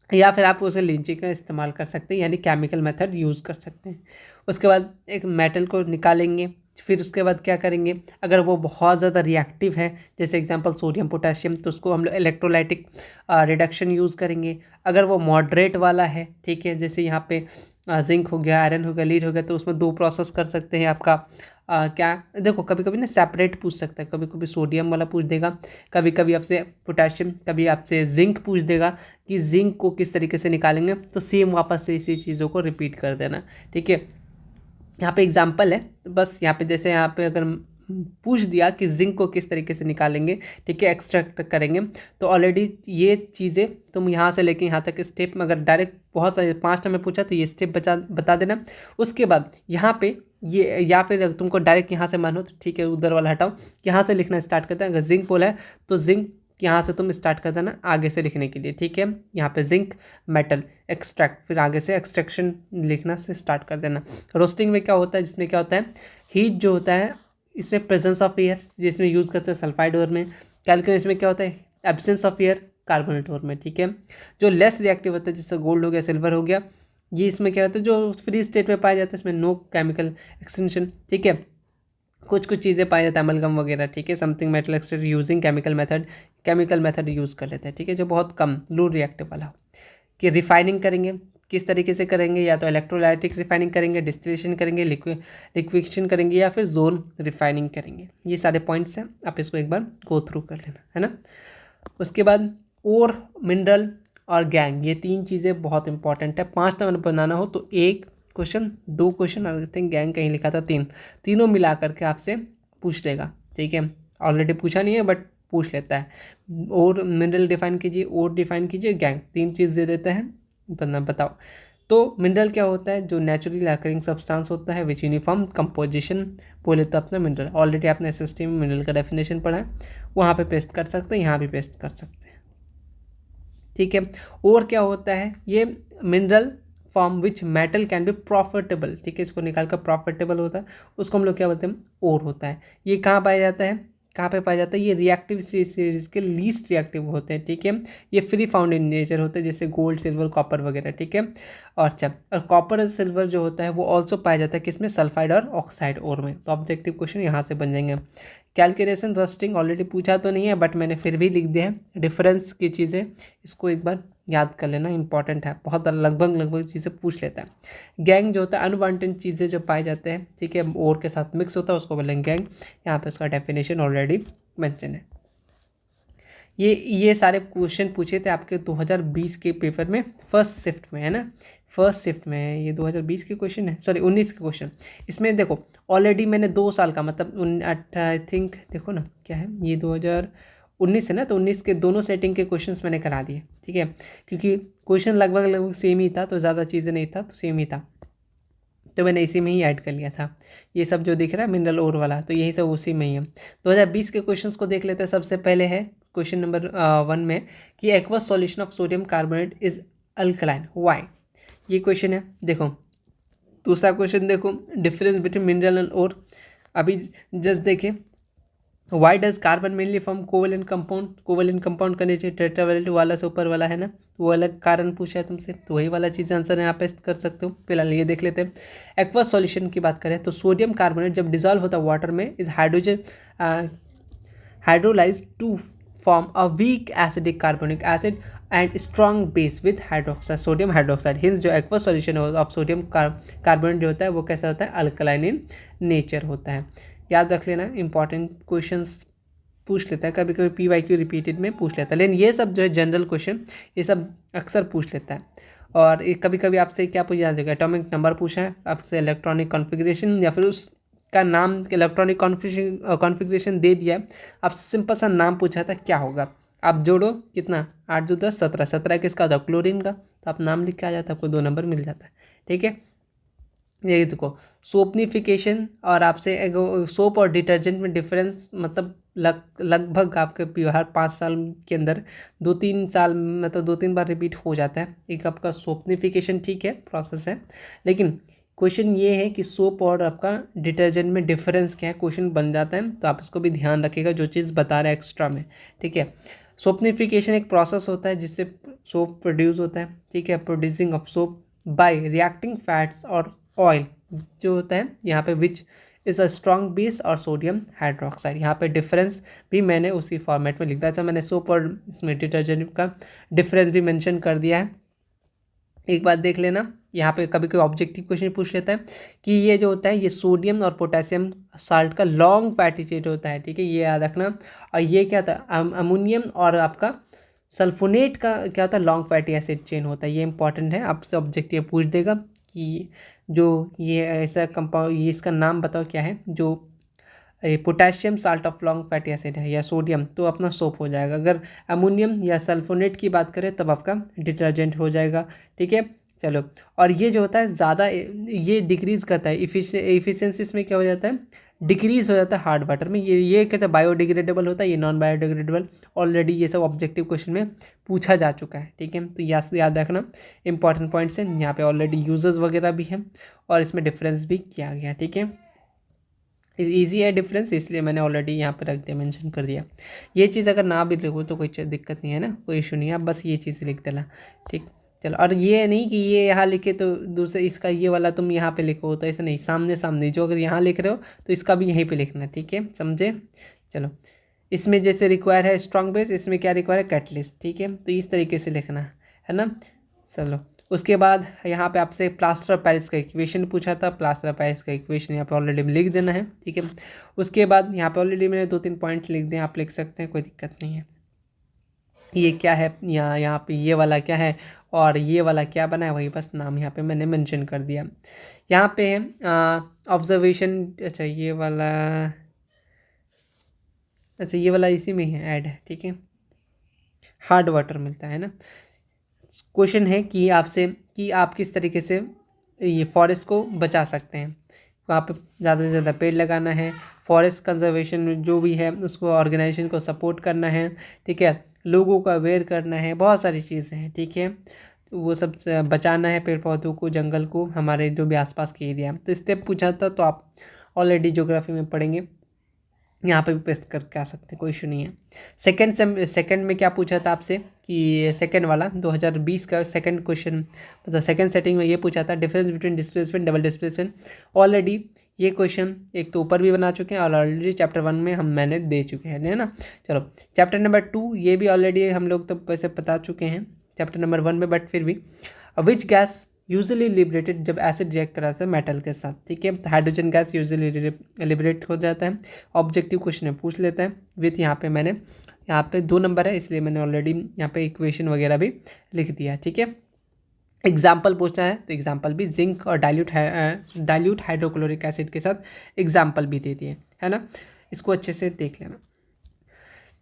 या फिर आप उसे लिंचिंग का इस्तेमाल कर सकते हैं, यानी केमिकल मेथड यूज़ कर सकते हैं। उसके बाद एक मेटल को निकालेंगे, फिर उसके बाद क्या करेंगे, अगर वो बहुत ज़्यादा रिएक्टिव है, जैसे एग्जांपल सोडियम पोटेशियम, तो उसको हम लोग इलेक्ट्रोलाइटिक रिडक्शन यूज़ करेंगे। अगर वो मॉडरेट वाला है, ठीक है, जैसे यहाँ पे जिंक हो गया, आयरन हो गया, लीड हो गया, तो उसमें 2 प्रोसेस कर सकते हैं आपका। क्या देखो, कभी कभी ना सेपरेट पूछ सकता है, कभी कभी सोडियम वाला पूछ देगा, कभी कभी आपसे पोटेशियम, कभी आपसे जिंक पूछ देगा कि जिंक को किस तरीके से निकालेंगे। तो सेम वापस से इसी चीज़ों को रिपीट कर देना, ठीक है। यहाँ पे एग्जांपल है, बस यहाँ पे जैसे यहाँ पे अगर पूछ दिया कि जिंक को किस तरीके से निकालेंगे, ठीक है, एक्सट्रैक्ट करेंगे, तो ऑलरेडी ये चीज़ें तुम यहाँ से लेके यहाँ तक स्टेप में अगर डायरेक्ट बहुत सारे 5 में पूछा तो ये स्टेप बता देना। उसके बाद यहाँ पे ये, या फिर तुमको डायरेक्ट यहाँ से मन हो तो ठीक है, उधर वाला हटाओ, यहाँ से लिखना स्टार्ट करते हैं। अगर जिंक बोला है तो जिंक यहाँ से तुम स्टार्ट कर देना आगे से लिखने के लिए, ठीक है। यहाँ पे जिंक मेटल एक्सट्रैक्ट, फिर आगे से एक्सट्रैक्शन लिखना से स्टार्ट कर देना। रोस्टिंग में क्या होता है, जिसमें क्या होता है, हीट जो होता है, इसमें प्रेजेंस ऑफ एयर जिसमें यूज़ करते हैं सल्फाइड ओर में। कैलकुलेशन में क्या होता है, एब्सेंस ऑफ एयर कार्बोनेट ओर में, ठीक है। जो लेस रिएक्टिव होता है, जैसे गोल्ड हो गया, सिल्वर हो गया, ये इसमें क्या होता है, जो फ्री स्टेट में पाया जाता है, इसमें नो केमिकल एक्सटेंशन, ठीक है। कुछ चीज़ें पाया जाता है अमलगम वगैरह, ठीक है। Something metal extract using chemical method use कर लेते हैं, ठीक है, जो बहुत कम लो रिएक्टिव वाला हो। कि रिफाइनिंग करेंगे किस तरीके से करेंगे, या तो इलेक्ट्रोलाइटिक रिफाइनिंग करेंगे, डिस्टिलेशन करेंगे, लिक्विफिकेशन करेंगे, या फिर जोन रिफाइनिंग करेंगे। ये सारे पॉइंट्स हैं, आप इसको एक बार गो थ्रू कर लेना, है ना। उसके बाद ओर, मिनरल और गैंग, ये 3 चीज़ें बहुत इंपॉर्टेंट है। 5 नंबर बनाना हो तो 1 क्वेश्चन, 2 क्वेश्चन, और थिंक गैंग कहीं लिखा था 3, तीनों मिला करके आपसे पूछ लेगा, ठीक है। ऑलरेडी पूछा नहीं है बट पूछ लेता है। और मिनरल डिफाइन कीजिए, और डिफाइन कीजिए, गैंग, 3 चीज़ दे देते हैं, बताओ। तो मिनरल क्या होता है, जो नेचुरली अकरिंग सब्सटेंस होता है विच यूनिफॉर्म कंपोजिशन, बोले तो अपना मिनरल। ऑलरेडी आपने एसएसटी में मिनरल का डेफिनेशन पढ़ा है, वहाँ पे पेस्ट कर सकते हैं, यहाँ भी पेस्ट कर सकते हैं, ठीक है। और क्या होता है, ये mineral form which metal can be profitable, ठीक है, इसको निकाल कर प्रॉफिटेबल होता है, उसको हम लोग क्या बोलते हैं, और होता है। ये कहाँ पाया जाता है, कहाँ पे पाया जाता है, ये रिएक्टिव सीरीज के लीस्ट रिएक्टिव होते हैं, ठीक है। ये फ्री फाउंड इन नेचर होते हैं, जैसे गोल्ड, सिल्वर, कॉपर वगैरह, ठीक है। और कॉपर और सिल्वर जो होता है वो ऑल्सो पाया जाता है किसमें, सल्फाइड और ऑक्साइड ओर में। तो ऑब्जेक्टिव क्वेश्चन यहाँ से बन जाएंगे। कैलकुलेशन, रस्टिंग ऑलरेडी पूछा तो नहीं है बट मैंने फिर भी लिख दिया है। डिफरेंस की चीज़ें इसको एक बार याद कर लेना, इंपॉर्टेंट है, बहुत लगभग चीज़ें पूछ लेता है। गैंग जो होता है अनवांटेड चीज़ें जो पाए जाते हैं, ठीक है, और के साथ मिक्स होता है, उसको बोलेंगे गैंग। यहाँ पे उसका डेफिनेशन ऑलरेडी मेंशन है। ये सारे क्वेश्चन पूछे थे आपके 2020 के पेपर में, फर्स्ट शिफ्ट में, है ना, फर्स्ट शिफ्ट में है ये। 2020 के क्वेश्चन है, सॉरी 19 के क्वेश्चन। इसमें देखो ऑलरेडी मैंने 2 साल का, मतलब आई थिंक, देखो ना क्या है, ये 2019 है ना, तो 19 के दोनों सेटिंग के क्वेश्चंस मैंने करा दिए, ठीक है, क्योंकि क्वेश्चन लगभग सेम ही था, तो ज़्यादा चीज़ें नहीं था, तो सेम ही था, तो मैंने इसी में ही ऐड कर लिया था। ये सब जो दिख रहा है मिनरल ओर वाला, तो यही सब उसी में ही है। 2020 के क्वेश्चंस को देख लेते हैं। सबसे पहले है क्वेश्चन नंबर 1 में कि aqueous solution of sodium carbonate is alkaline, why. ये क्वेश्चन है। देखो दूसरा क्वेश्चन देखो, difference between mineral and or. अभी जस्ट देखें, why does carbon mainly from covalent compound, covalent compound का नीचे टेट्रावेलेंट वाला से ऊपर वाला है ना, तो वो अलग कारण पूछा है तुमसे, तो वही वाला चीज़ आंसर यहाँ पे कर सकते हो। फिलहाल ये देख लेते हैं। एक्वस सॉल्यूशन की बात करें तो सोडियम कार्बोनेट जब डिजॉल्व होता है वाटर में, is hydrolyse to form a weak acidic carbonic acid and strong base with hydroxide, sodium hydroxide. Hence जो aqueous solution of sodium carbonate जो होता है वो कैसा होता है, अल्कलाइन इन नेचर होता है। याद रख लेना, इंपॉर्टेंट क्वेश्चंस पूछ लेता है, कभी कभी PYQ रिपीटेड में पूछ लेता है, लेकिन ये सब जो है जनरल क्वेश्चन, ये सब अक्सर पूछ लेता है। और कभी कभी आपसे क्या पूछा जाएगा, एटॉमिक नंबर पूछा है आपसे, इलेक्ट्रॉनिक कॉन्फ़िगरेशन, या फिर उसका नाम, इलेक्ट्रॉनिक कॉन्फ़िगरेशन दे दिया, आपसे सिंपल सा नाम पूछा था, क्या होगा, आप जोड़ो कितना, 8 2 10 17, 17 किसका होता है, क्लोरीन का, तो आप नाम लिख के आ जाता है, आपको 2 नंबर मिल जाता है, ठीक है। ये देखो सोपनिफिकेशन, और आपसे सोप और डिटर्जेंट में डिफरेंस, मतलब लगभग आपके व्यवहार 5 साल के अंदर 2-3 साल, मतलब 2-3 बार रिपीट हो जाता है। एक आपका सोपनिफिकेशन, ठीक है, प्रोसेस है, लेकिन क्वेश्चन ये है कि सोप और आपका डिटर्जेंट में डिफरेंस क्या है, क्वेश्चन बन जाता है, तो आप इसको भी ध्यान रखिएगा जो चीज़ बता रहा है एक्स्ट्रा में, ठीक है। सोपनिफिकेशन एक प्रोसेस होता है जिससे सोप प्रोड्यूस होता है, ठीक है, producing of soap bye reacting fats और ऑयल जो होता है यहाँ पे, which is a strong base और सोडियम हाइड्रोक्साइड। यहाँ पे डिफरेंस भी मैंने उसी फॉर्मेट में लिख दिया था, मैंने सोप और इसमें डिटर्जेंट का डिफरेंस भी मेंशन कर दिया है। एक बात देख लेना, यहाँ पे कभी कोई ऑब्जेक्टिव क्वेश्चन पूछ लेता है कि ये जो होता है ये सोडियम और पोटेशियम साल्ट का लॉन्ग फैटी एसिड होता है, ठीक है, ये याद रखना। और ये क्या था, अमोनियम और आपका सल्फोनेट का क्या होता है, लॉन्ग फैटी एसिड चेन होता है। ये इंपॉर्टेंट है, आपसे ऑब्जेक्टिव पूछ देगा कि जो ये ऐसा कंपाउंड, ये इसका नाम बताओ क्या है, जो potassium salt of long fatty acid है, या सोडियम तो अपना सोप हो जाएगा। अगर अमोनियम या सल्फोनेट की बात करें तब आपका डिटर्जेंट हो जाएगा। ठीक है, चलो। और ये जो होता है ज़्यादा ये डिक्रीज़ करता है इफिशियंसी, इसमें क्या हो जाता है, डिक्रीज़ हो जाता है हार्ड वाटर में। ये कहते हैं बायोडिग्रेडेबल होता है, ये नॉन बायोडिग्रेडेबल। ऑलरेडी ये सब ऑब्जेक्टिव क्वेश्चन में पूछा जा चुका है। ठीक है, तो याद रखना इंपॉर्टेंट पॉइंट्स हैं। यहाँ पे ऑलरेडी यूजर्स वगैरह भी हैं और इसमें डिफरेंस भी किया गया। ठीक है, ईजी है डिफरेंस, इसलिए मैंने ऑलरेडी यहाँ पर रख दिया, मेंशन कर दिया। ये चीज़ अगर ना भी लिखो तो कोई दिक्कत नहीं है ना, कोई इशू नहीं है, आप बस ये चीज़ लिख देना। ठीक, चलो। और ये नहीं कि ये यहाँ लिखे तो दूसरे इसका ये वाला तुम यहाँ पे लिखो, तो ऐसा नहीं, सामने सामने जो अगर यहाँ लिख रहे हो तो इसका भी यहीं पे लिखना। ठीक है, समझे। चलो, इसमें जैसे रिक्वायर है स्ट्रॉन्ग बेस, इसमें क्या रिक्वायर है, कैटलिस्ट। ठीक है, तो इस तरीके से लिखना है ना। चलो, उसके बाद यहाँ पे आपसे प्लास्टर ऑफ पेरिस का इक्वेशन पूछा था, प्लास्टर ऑफ पेरिस का इक्वेशन यहाँ पे ऑलरेडी लिख देना है। ठीक है, उसके बाद यहाँ पे ऑलरेडी मैंने 2-3 पॉइंट्स लिख दिए, आप लिख सकते हैं, कोई दिक्कत नहीं है। ये क्या है, यहाँ पे ये वाला क्या है और ये वाला क्या बना है, वही बस नाम यहाँ पे मैंने मेंशन कर दिया। यहाँ पे है ऑब्जर्वेशन, अच्छा ये वाला, अच्छा ये वाला इसी में ही ऐड है। ठीक है, हार्ड वाटर मिलता है ना। क्वेश्चन है कि आपसे कि आप किस तरीके से ये फॉरेस्ट को बचा सकते हैं। तो आप ज़्यादा से ज़्यादा पेड़ लगाना है, फॉरेस्ट कंजर्वेशन जो भी है उसको, ऑर्गेनाइजेशन को सपोर्ट करना है। ठीक है, लोगों को अवेयर करना है, बहुत सारी चीज़ें हैं। ठीक है, तो वो सब बचाना है, पेड़ पौधों को, जंगल को, हमारे जो भी आसपास के एरिया। तो स्टेप पूछा था तो आप ऑलरेडी ज्योग्राफी में पढ़ेंगे, यहाँ पे भी पेस्ट करके आ सकते हैं, कोई इशू नहीं है। सेकंड में क्या पूछा था आपसे कि सेकंड वाला 2020 का सेकंड क्वेश्चन, मतलब सेकंड सेटिंग में ये पूछा था difference between displacement double displacement. Already ये क्वेश्चन एक तो ऊपर भी बना चुके हैं और ऑलरेडी चैप्टर 1 में मैंने दे चुके हैं, है ना। चलो, चैप्टर नंबर 2 ये भी ऑलरेडी हम लोग तो वैसे बता चुके हैं चैप्टर नंबर 1 में, बट फिर भी विच गैस यूजुअली लिबरेटेड जब एसिड रिएक्ट कराता है मेटल के साथ। ठीक है, हाइड्रोजन गैस यूजुअली लिबरेट हो जाता है। ऑब्जेक्टिव क्वेश्चन में पूछ लेता है विथ, यहाँ पे मैंने यहाँ पे 2 नंबर है इसलिए मैंने ऑलरेडी यहाँ पे इक्वेशन वगैरह भी लिख दिया। ठीक है, एग्जाम्पल पूछना है तो एग्जाम्पल भी जिंक और डाइल्यूट हाइड्रोक्लोरिक एसिड के साथ एग्जाम्पल भी दे दिए, है ना। इसको अच्छे से देख लेना।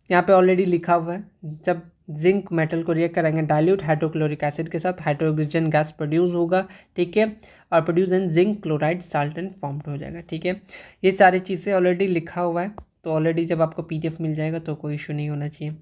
यहाँ पे ऑलरेडी लिखा हुआ है, जब जिंक मेटल को रिएक्ट कराएंगे डाइल्यूट हाइड्रोक्लोरिक एसिड के साथ, हाइड्रोजन गैस प्रोड्यूस होगा। ठीक है, और produce in zinc chloride salt and formed हो जाएगा। ठीक है, ये सारी चीज़ें ऑलरेडी लिखा हुआ है, तो ऑलरेडी जब आपको PDF मिल जाएगा तो कोई इशू नहीं होना चाहिए।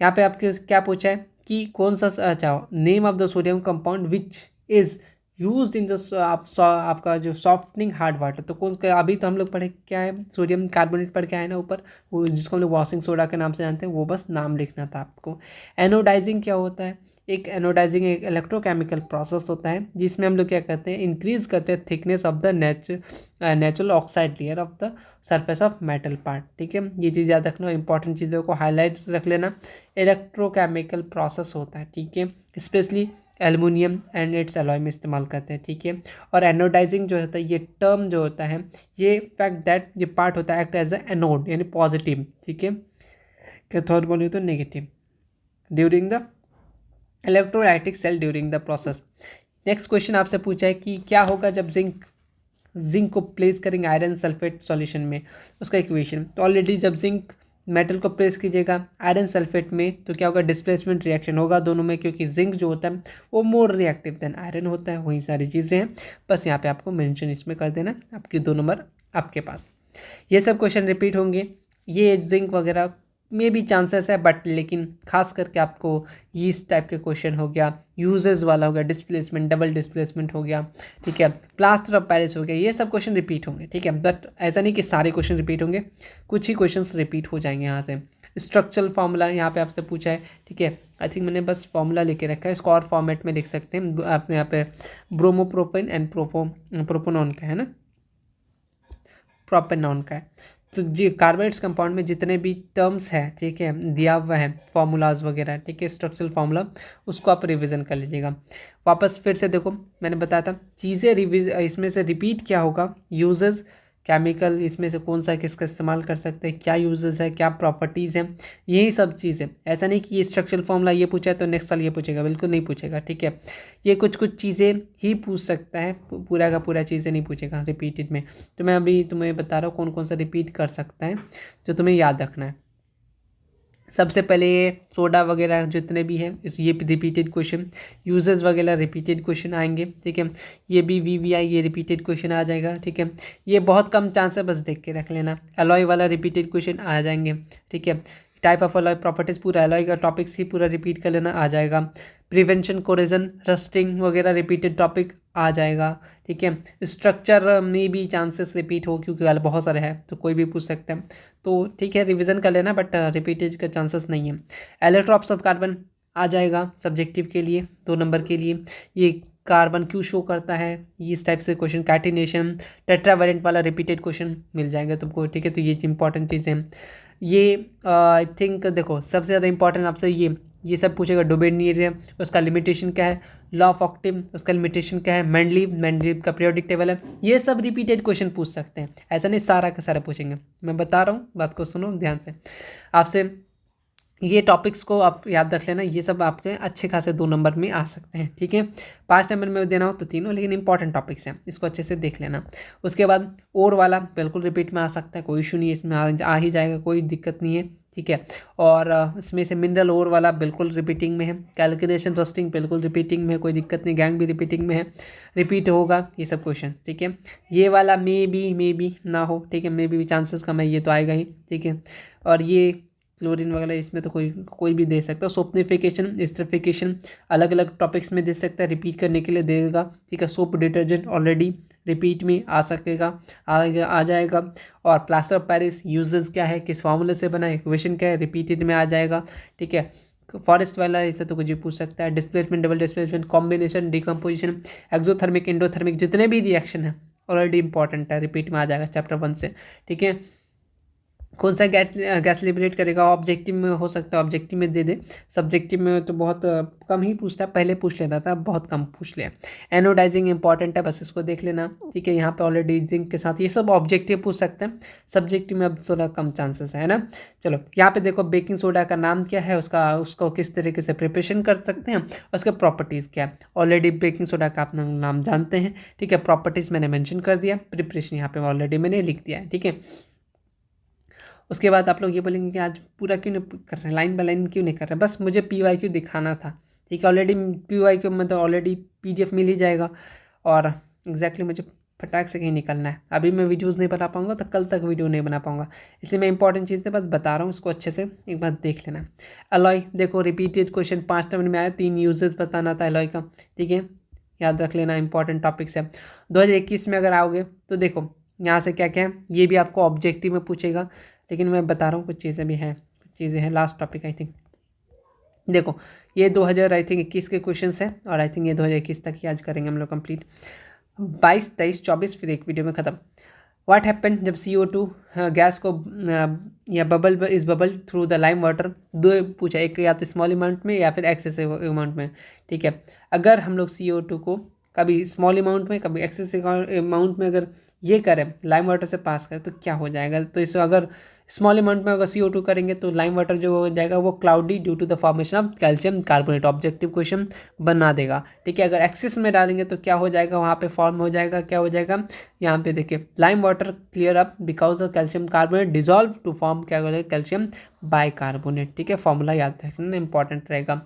यहाँ पे आपके क्या पूछा है कि कौन सा, अच्छा, name of the sodium compound which is use in the आपका जो सॉफ्टनिंग हार्ड वाटर। तो कौन सा, अभी तो हम लोग पढ़े क्या है, सोडियम कार्बोनेट पढ़ के आए ना ऊपर, वो जिसको हम लोग वॉशिंग सोडा के नाम से जानते हैं, वो बस नाम लिखना था आपको। एनोडाइजिंग क्या होता है, एक एनोडाइजिंग एक इलेक्ट्रोकेमिकल प्रोसेस होता है जिसमें हम लोग क्या करते हैं, इंक्रीज करते हैं thickness of the natural oxide layer of the surface of metal part. ठीक है, ये चीज़ याद रखना, इंपॉर्टेंट चीज़ों को हाईलाइट रख लेना। इलेक्ट्रोकेमिकल प्रोसेस होता है, ठीक है, specially aluminium and it's alloy में इस्तेमाल करते हैं। ठीक है, और एनोडाइजिंग जो होता है, ये टर्म जो होता है, ये फैक्ट दैट ये पार्ट होता है एक्ट एज अ एनोड यानी पॉजिटिव। ठीक है, कैथोड बोलिए तो negative during the electrolytic cell during the process. Next question आपसे पूछा है कि क्या होगा जब जिंक को प्लेस करेंगे आयरन सल्फेट सॉल्यूशन में, उसका इक्वेशन। तो ऑलरेडी जब जिंक मेटल को प्लेस कीजिएगा आयरन सल्फेट में तो क्या होगा, डिस्प्लेसमेंट रिएक्शन होगा दोनों में, क्योंकि जिंक जो होता है वो मोर रिएक्टिव देन आयरन होता है। वही सारी चीज़ें हैं, बस यहाँ पे आपको मेंशन इसमें कर देना, आपकी 2 नंबर आपके पास। ये सब क्वेश्चन रिपीट होंगे, ये जिंक वगैरह में भी चांसेस है, बट लेकिन खास करके आपको इस टाइप के क्वेश्चन हो गया, यूजेस वाला हो गया, डिस्प्लेसमेंट डबल डिस्प्लेसमेंट हो गया, ठीक है, प्लास्टर ऑफ पेरिस हो गया, ये सब क्वेश्चन रिपीट होंगे। ठीक है, बट ऐसा नहीं कि सारे क्वेश्चन रिपीट होंगे, कुछ ही क्वेश्चन रिपीट हो जाएंगे यहाँ से। स्ट्रक्चरल फार्मूला यहाँ पे आपसे पूछा है, ठीक है, आई थिंक मैंने बस फार्मूला लेके रखा है, इसको और फॉर्मेट में लिख सकते हैं। आपने यहाँ पे ब्रोमोप्रोपेन एंड प्रोपोनॉन का है ना, प्रोपेनॉन का है। तो जी कार्बोनेट्स कंपाउंड में जितने भी टर्म्स है, ठीक है, दिया हुआ है फार्मूलाज वगैरह, ठीक है, स्ट्रक्चरल फार्मूला, उसको आप रिवीजन कर लीजिएगा। वापस फिर से देखो, मैंने बताया था चीज़ें इसमें से रिपीट क्या होगा, यूजेस केमिकल इसमें से कौन सा किसका इस्तेमाल कर सकते हैं, क्या यूजेस है, क्या प्रॉपर्टीज़ हैं, यही सब चीज़ है। ऐसा नहीं कि ये स्ट्रक्चरल फॉर्मूला ये पूछा है तो नेक्स्ट साल ये पूछेगा, बिल्कुल नहीं पूछेगा, ठीक है। ये कुछ कुछ चीज़ें ही पूछ सकता है, पूरा का पूरा चीज़ें नहीं पूछेगा रिपीटेड में। तो मैं अभी तुम्हें बता रहा हूँ कौन कौन सा रिपीट कर सकता है जो तुम्हें याद रखना है। सबसे पहले ये सोडा वगैरह जितने भी हैं इस ये रिपीटेड क्वेश्चन, यूजेस वगैरह रिपीटेड क्वेश्चन आएंगे, ठीक है। ये भी VVI ये रिपीटेड क्वेश्चन आ जाएगा, ठीक है। ये बहुत कम चांस है, बस देख के रख लेना। अलॉय वाला रिपीटेड क्वेश्चन आ जाएंगे, ठीक है। टाइप ऑफ अलॉय प्रॉपर्टीज़ पूरा अलॉय का टॉपिक्स ही पूरा रिपीट कर लेना, आ जाएगा। प्रिवेंशन कोरेजन रस्टिंग वगैरह रिपीटेड टॉपिक आ जाएगा, ठीक है। स्ट्रक्चर में भी चांसेस रिपीट हो क्योंकि बहुत सारे हैं तो कोई भी पूछ सकते हैं, तो ठीक है रिवीजन कर लेना, बट रिपीटेज का चांसेस नहीं है। एलोट्रॉप्स ऑफ कार्बन आ जाएगा सब्जेक्टिव के लिए 2 नंबर के लिए। ये कार्बन क्यों शो करता है, ये इस टाइप से क्वेश्चन। कैटिनेशन टेट्रावेलेंट वाला रिपीटेड क्वेश्चन मिल जाएंगे तुमको, ठीक है। तो ये इंपॉर्टेंट चीज़ें हैं। ये आई थिंक देखो सबसे ज़्यादा इंपॉर्टेंट आपसे ये सब पूछेगा। डोबेनियर उसका लिमिटेशन क्या है, लॉ ऑफ ऑक्टिव उसका लिमिटेशन क्या है, मेंडलीव का पीरियोडिक टेबल है, ये सब रिपीटेड क्वेश्चन पूछ सकते हैं। ऐसा नहीं सारा का सारा पूछेंगे, मैं बता रहा हूँ, बात को सुनो ध्यान से। आपसे ये टॉपिक्स को आप याद रख लेना, ये सब आपके अच्छे खासे 2 नंबर में आ सकते हैं, ठीक है। 5 नंबर में देना हो तो तीनों, लेकिन इंपॉर्टेंट टॉपिक्स हैं, इसको अच्छे से देख लेना। उसके बाद और वाला बिल्कुल रिपीट में आ सकता है, कोई इशू नहीं है, इसमें आ ही जाएगा, कोई दिक्कत नहीं है, ठीक है। और इसमें से मिनरल ओर वाला बिल्कुल रिपीटिंग में है। कैलकुलेशन रस्टिंग बिल्कुल रिपीटिंग में है, कोई दिक्कत नहीं। गैंग भी रिपीटिंग में है, रिपीट होगा ये सब क्वेश्चन, ठीक है। ये वाला मे बी ना हो, ठीक है, मे बी चांसेस कम है, ये तो आएगा ही, ठीक है। और ये क्लोरीन वगैरह इसमें तो कोई भी दे सकता है। सोपनिफिकेशन स्टरिफिकेशन अलग अलग टॉपिक्स में दे सकता है, रिपीट करने के लिए देगा, ठीक है। सोप डिटर्जेंट ऑलरेडी रिपीट में आ सकेगा, आ जाएगा। और प्लास्टर ऑफ पेरिस यूजेस क्या है, किस फॉर्मूले से बना है, इक्वेशन क्या है, रिपीटेड में आ जाएगा, ठीक है। फॉरेस्ट वाला ऐसा तो कुछ भी पूछ सकता है। Displacement double displacement combination decomposition exothermic endothermic जितने भी रिएक्शन है ऑलरेडी इंपॉर्टेंट है, रिपीट में आ जाएगा चैप्टर 1 से, ठीक है। कौन सा गैस लिबरेट करेगा, ऑब्जेक्टिव में हो सकता है ऑब्जेक्टिव में दे दे, सब्जेक्टिव में तो बहुत कम ही पूछता है, पहले पूछ लेता था, बहुत कम पूछ लिया। एनोडाइजिंग इंपॉर्टेंट है, बस इसको देख लेना, ठीक है। यहाँ पे ऑलरेडी जिंक के साथ ये सब ऑब्जेक्टिव पूछ सकते हैं, सब्जेक्टिव में अब थोड़ा कम चांसेस है ना। चलो यहाँ पे देखो बेकिंग सोडा का नाम क्या है, उसको किस तरीके से प्रिपरेशन कर सकते हैं, उसके प्रॉपर्टीज़ क्या है। ऑलरेडी बेकिंग सोडा का अपना नाम जानते हैं, ठीक है। प्रॉपर्टीज़ मैंने मैंशन कर दिया, प्रिपरेशन यहाँ पे ऑलरेडी मैंने लिख दिया है, ठीक है। उसके बाद आप लोग ये बोलेंगे कि आज पूरा क्यों नहीं कर रहे हैं, लाइन बाय लाइन क्यों नहीं कर रहे हैं, बस मुझे PYQ दिखाना था, ठीक है। ऑलरेडी PYQ मतलब ऑलरेडी PDF मिल ही जाएगा, और एग्जैक्टली मुझे फटाक से कहीं निकलना है। अभी मैं वीडियोस नहीं बना पाऊंगा तो कल तक वीडियो नहीं बना पाऊंगा, इसलिए मैं इंपॉर्टेंट चीज़ें बस बता रहा हूँ, उसको अच्छे से एक बार देख लेना। अलॉय देखो रिपीटेड क्वेश्चन 5 नंबर में आया, 3 यूजेस बताना था अलॉय का, ठीक है, याद रख लेना, इंपॉर्टेंट टॉपिक्स है। 2021 में अगर आओगे तो देखो यहाँ से क्या क्या है, ये भी आपको ऑब्जेक्टिव में पूछेगा, लेकिन मैं बता रहा हूँ कुछ चीज़ें भी हैं, कुछ चीज़ें हैं। लास्ट टॉपिक आई थिंक देखो ये 2021 के क्वेश्चंस हैं, और आई थिंक ये 2021 तक ही आज करेंगे हम लोग कंप्लीट। 22, 23, 24 फिर एक वीडियो में ख़त्म। व्हाट हैपन जब CO2 गैस को या bubble through the lime water, 2 पूछा, एक या तो स्मॉल अमाउंट में या फिर एक्सेसिव अमाउंट में, ठीक है। अगर हम लोग CO2 को कभी स्मॉल अमाउंट में कभी एक्सेसिव अमाउंट में अगर ये करें लाइम वाटर से पास करें तो क्या हो जाएगा, तो इस अगर स्मॉल अमाउंट में अगर CO2 करेंगे तो लाइम वाटर जो हो जाएगा वो cloudy due to the formation of calcium carbonate, objective question बना देगा, ठीक है। अगर एक्सेस में डालेंगे तो क्या हो जाएगा, वहाँ पे फॉर्म हो जाएगा, क्या हो जाएगा, यहाँ पे देखिए lime water clear up because of calcium carbonate dissolve to form क्या हो जाएगा, कैल्शियम बाइकार्बोनेट, ठीक है। फॉर्मूला याद रखना इंपॉर्टेंट रहेगा।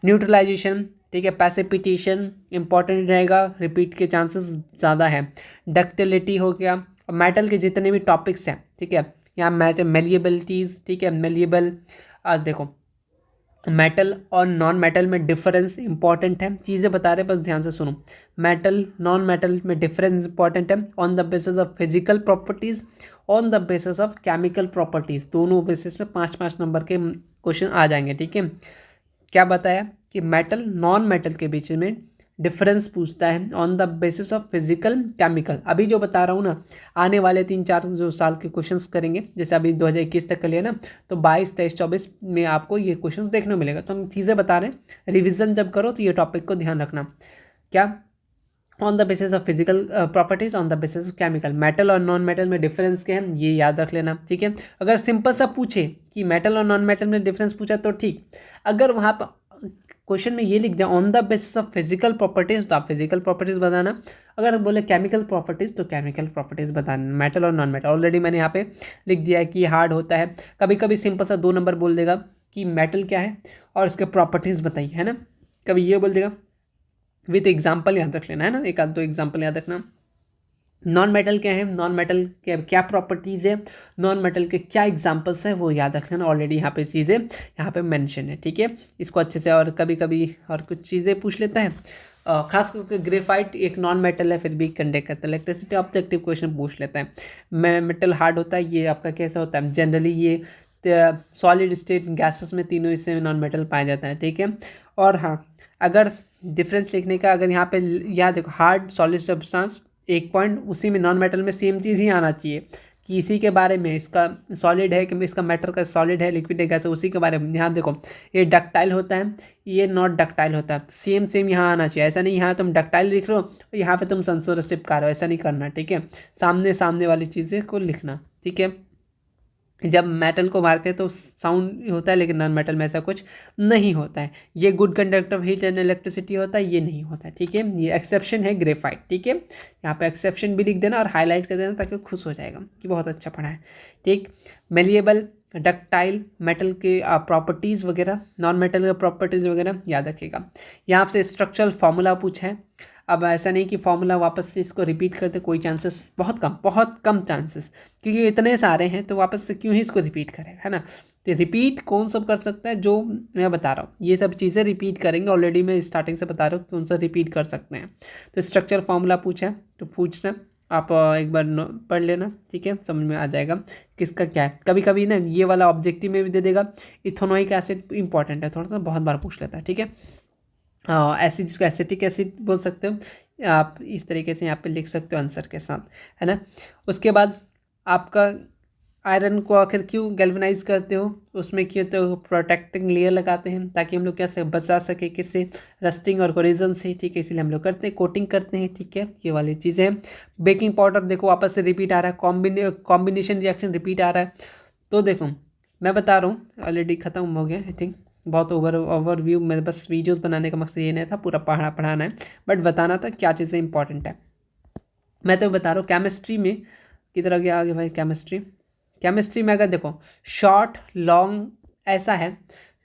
न्यूट्रलाइजेशन, ठीक है। पैसिपिटेशन इंपॉर्टेंट रहेगा, रिपीट के चांसेस ज़्यादा है। डक्टिलिटी हो गया, और मेटल के जितने भी टॉपिक्स हैं, ठीक है। यहाँ मेलिएबिलिटीज़, ठीक है, मेलिएबल, देखो मेटल और नॉन मेटल में डिफरेंस इंपॉर्टेंट है, चीज़ें बता रहे बस ध्यान से सुनो। मेटल नॉन मेटल में डिफरेंस इंपॉर्टेंट है on the basis of physical properties, on the basis of chemical properties, दोनों बेसिस में 5-5 नंबर के क्वेश्चन आ जाएंगे, ठीक है। क्या बताया कि मेटल नॉन मेटल के बीच में डिफरेंस पूछता है on the basis of physical chemical. अभी जो बता रहा हूँ ना, आने वाले 3-4 जो साल के क्वेश्चंस करेंगे, जैसे अभी 2021 तक के लिए ना, तो 22, 23, 24 में आपको ये क्वेश्चंस देखने को मिलेगा। तो हम चीज़ें बता रहे हैं, रिविजन जब करो तो ये टॉपिक को ध्यान रखना। क्या on the basis of physical properties, on the basis of chemical. Metal और नॉन मेटल में डिफरेंस क्या है ये याद रख लेना, ठीक है। अगर सिंपल सा पूछे कि मेटल और नॉन मेटल में डिफरेंस पूछा तो ठीक, अगर वहाँ पर क्वेश्चन में ये लिख दिया on the basis of physical properties, तो आप फिजिकल प्रॉपर्टीज बताना। अगर बोले केमिकल प्रॉपर्टीज तो केमिकल प्रॉपर्टीज बताना, मेटल और नॉन मेटल। ऑलरेडी मैंने यहाँ पे लिख दिया है कि हार्ड होता है। कभी कभी सिंपल सा 2 नंबर बोल देगा कि मेटल क्या है और इसके प्रॉपर्टीज़ बताइए, है ना। कभी ये बोल देगा, विथ एग्जाम्पल याद रख लेना, है ना, एक आध 2 एग्जाम्पल याद रखना। नॉन मेटल क्या है, नॉन मेटल के क्या प्रॉपर्टीज़ है, नॉन मेटल के क्या एग्जांपल्स है, वो याद रख लेना। ऑलरेडी यहाँ पे चीज़ें यहाँ पे मेंशन है, ठीक है, इसको अच्छे से। और कभी कभी और कुछ चीज़ें पूछ लेता है, खास करके ग्रेफाइट एक नॉन मेटल है फिर भी कंडक्ट करता है। इलेक्ट्रिसिटी ऑब्जेक्टिव क्वेश्चन पूछ लेता है। मेटल हार्ड होता है, ये आपका कैसा होता है, जनरली ये सॉलिड स्टेट गैसेस में तीनों हिस्से में नॉन मेटल पाया जाता है, ठीक है। और हाँ, अगर डिफरेंस लिखने का, अगर यहाँ पे याद देखो, हार्ड सॉलिड सब्सटेंस एक पॉइंट, उसी में नॉन मेटल में सेम चीज़ ही आना चाहिए कि इसी के बारे में, इसका सॉलिड है कि इसका मेटल का सॉलिड है, लिक्विड है, गैस है, उसी के बारे में। यहाँ देखो, ये डक्टाइल होता है, ये नॉट डक्टाइल होता है, सेम सेम यहाँ आना चाहिए। ऐसा नहीं यहाँ तुम डक्टाइल लिख रहे हो, यहाँ पे तुम सेंसर चिपका रहे हो, ऐसा नहीं करना, ठीक है। सामने सामने वाली चीज़ें को लिखना, ठीक है। जब मेटल को मारते हैं तो साउंड होता है, लेकिन नॉन मेटल में ऐसा कुछ नहीं होता है। ये good conductor of heat and electricity होता है, ये नहीं होता है, ठीक है। ये एक्सेप्शन है ग्रेफाइट, ठीक है। यहाँ पे एक्सेप्शन भी लिख देना और हाईलाइट कर देना ताकि खुश हो जाएगा कि बहुत अच्छा पढ़ा है, ठीक। मेलिएबल, डक्टाइल, मेटल के प्रॉपर्टीज़ वगैरह, नॉन मेटल के प्रॉपर्टीज़ वगैरह याद रखिएगा। यहाँ से स्ट्रक्चरल फार्मूला पूछा है। अब ऐसा नहीं कि फॉर्मूला वापस से इसको रिपीट करते, कोई चांसेस, बहुत कम चांसेस, क्योंकि इतने सारे हैं तो वापस से क्यों ही इसको रिपीट करें, है ना। तो रिपीट कौन सब कर सकता है, जो मैं बता रहा हूँ ये सब चीज़ें रिपीट करेंगे। ऑलरेडी मैं स्टार्टिंग से बता रहा हूँ कौन सा रिपीट कर सकते हैं। तो स्ट्रक्चर फार्मूला पूछा है तो पूछना, आप एक बार पढ़ लेना, ठीक है, समझ में आ जाएगा किसका क्या है। कभी कभी ना ये वाला ऑब्जेक्टिव में भी दे देगा, इथेनोइक एसिड इंपॉर्टेंट है थोड़ा सा, बहुत बार पूछ लेता है, ठीक है। एसिड, जिसको एसिटिक एसिड बोल सकते हो आप, इस तरीके से यहाँ पे लिख सकते हो आंसर के साथ, है ना। उसके बाद आपका आयरन को आखिर क्यों गैल्वेनाइज करते हो, उसमें क्यों, तो प्रोटेक्टिंग लेयर लगाते हैं ताकि हम लोग कैसे बचा सके, किससे, रस्टिंग और कोरिजन से, ठीक है, इसलिए हम लोग करते हैं, कोटिंग करते हैं, ठीक है, ये वाली चीज़ें हैं। बेकिंग पाउडर देखो वापस से रिपीट आ रहा है, कॉम्बिनेशन रिएक्शन रिपीट आ रहा है। तो देखो मैं बता रहा हूँ, ऑलरेडी ख़त्म हो गया आई थिंक, बहुत ओवरव्यू में, बस वीडियोस बनाने का मकसद ये नहीं था पूरा पढ़ाना है, बट बताना था क्या चीज़ें इंपॉर्टेंट है। मैं तो बता रहा हूँ केमिस्ट्री में किधर गया आगे भाई, केमिस्ट्री में अगर देखो शॉर्ट लॉन्ग ऐसा है,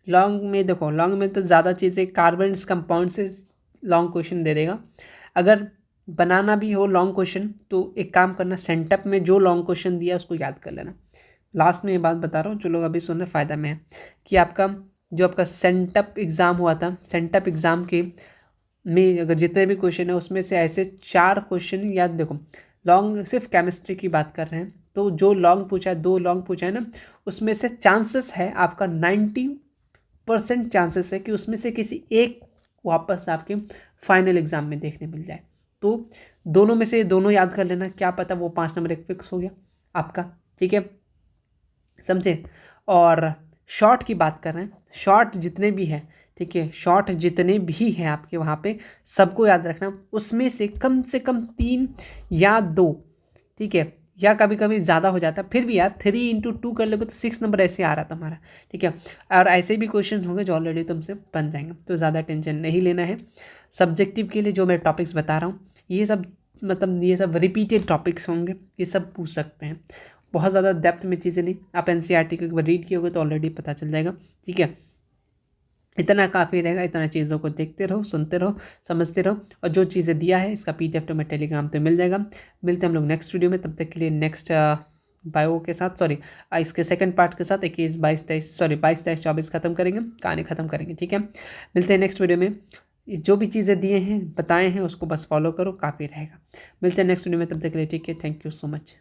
लॉन्ग में देखो, लॉन्ग में तो ज़्यादा चीज़ें कार्बन कंपाउंड से लॉन्ग क्वेश्चन दे देगा। अगर बनाना भी हो लॉन्ग क्वेश्चन तो एक काम करना, सेंटअप में जो लॉन्ग क्वेश्चन दिया उसको याद कर लेना। लास्ट में ये बात बता रहा हूँ जो लोग अभी सुनने फ़ायदा में है, कि आपका जो आपका सेंटअप एग्ज़ाम हुआ था, सेंटअप एग्ज़ाम के में अगर जितने भी क्वेश्चन है उसमें से ऐसे 4 क्वेश्चन याद, देखो लॉन्ग सिर्फ केमिस्ट्री की बात कर रहे हैं, तो जो लॉन्ग पूछा है, 2 लॉन्ग पूछा है ना, उसमें से चांसेस है आपका 90% चांसेस है कि उसमें से किसी एक वापस आपके फाइनल एग्ज़ाम में देखने मिल जाए। तो दोनों में से दोनों याद कर लेना, क्या पता वो 5 नंबर एक फिक्स हो गया आपका, ठीक है, समझे। और शॉर्ट की बात कर रहे हैं, शॉर्ट जितने भी हैं, ठीक है, शॉर्ट जितने भी हैं आपके वहाँ पे सबको याद रखना, उसमें से कम 3 या 2, ठीक है, या कभी कभी ज़्यादा हो जाता है, फिर भी यार 3 × 2 कर लोगे तो 6 नंबर ऐसे आ रहा था हमारा, ठीक है। और ऐसे भी क्वेश्चन होंगे जो ऑलरेडी तुमसे बन जाएंगे, तो ज़्यादा टेंशन नहीं लेना है। सब्जेक्टिव के लिए जो मैं टॉपिक्स बता रहा हूँ ये सब, मतलब ये सब रिपीटेड टॉपिक्स होंगे, ये सब पूछ सकते हैं, बहुत ज़्यादा डेप्थ में चीज़ें नहीं। आप NCERT को एक बार रीड किए तो ऑलरेडी पता चल जाएगा, ठीक है। इतना काफ़ी रहेगा, इतना चीज़ों को देखते रहो, सुनते रहो, समझते रहो, और जो चीज़ें दिया है इसका PDF तो मैं टेलीग्राम पे मिल जाएगा। मिलते हैं हम लोग नेक्स्ट वीडियो में, तब तक के लिए नेक्स्ट बायो के साथ, सॉरी इसके सेकंड पार्ट के साथ 21, 22, 23, सॉरी 22, 23, 24 खत्म करेंगे, कहानी खत्म करेंगे, ठीक है। मिलते हैं नेक्स्ट वीडियो में, जो भी चीज़ें दिए हैं बताए हैं उसको बस फॉलो करो, काफ़ी रहेगा। मिलते हैं नेक्स्ट वीडियो में, तब तक के लिए ठीक है, थैंक यू सो मच।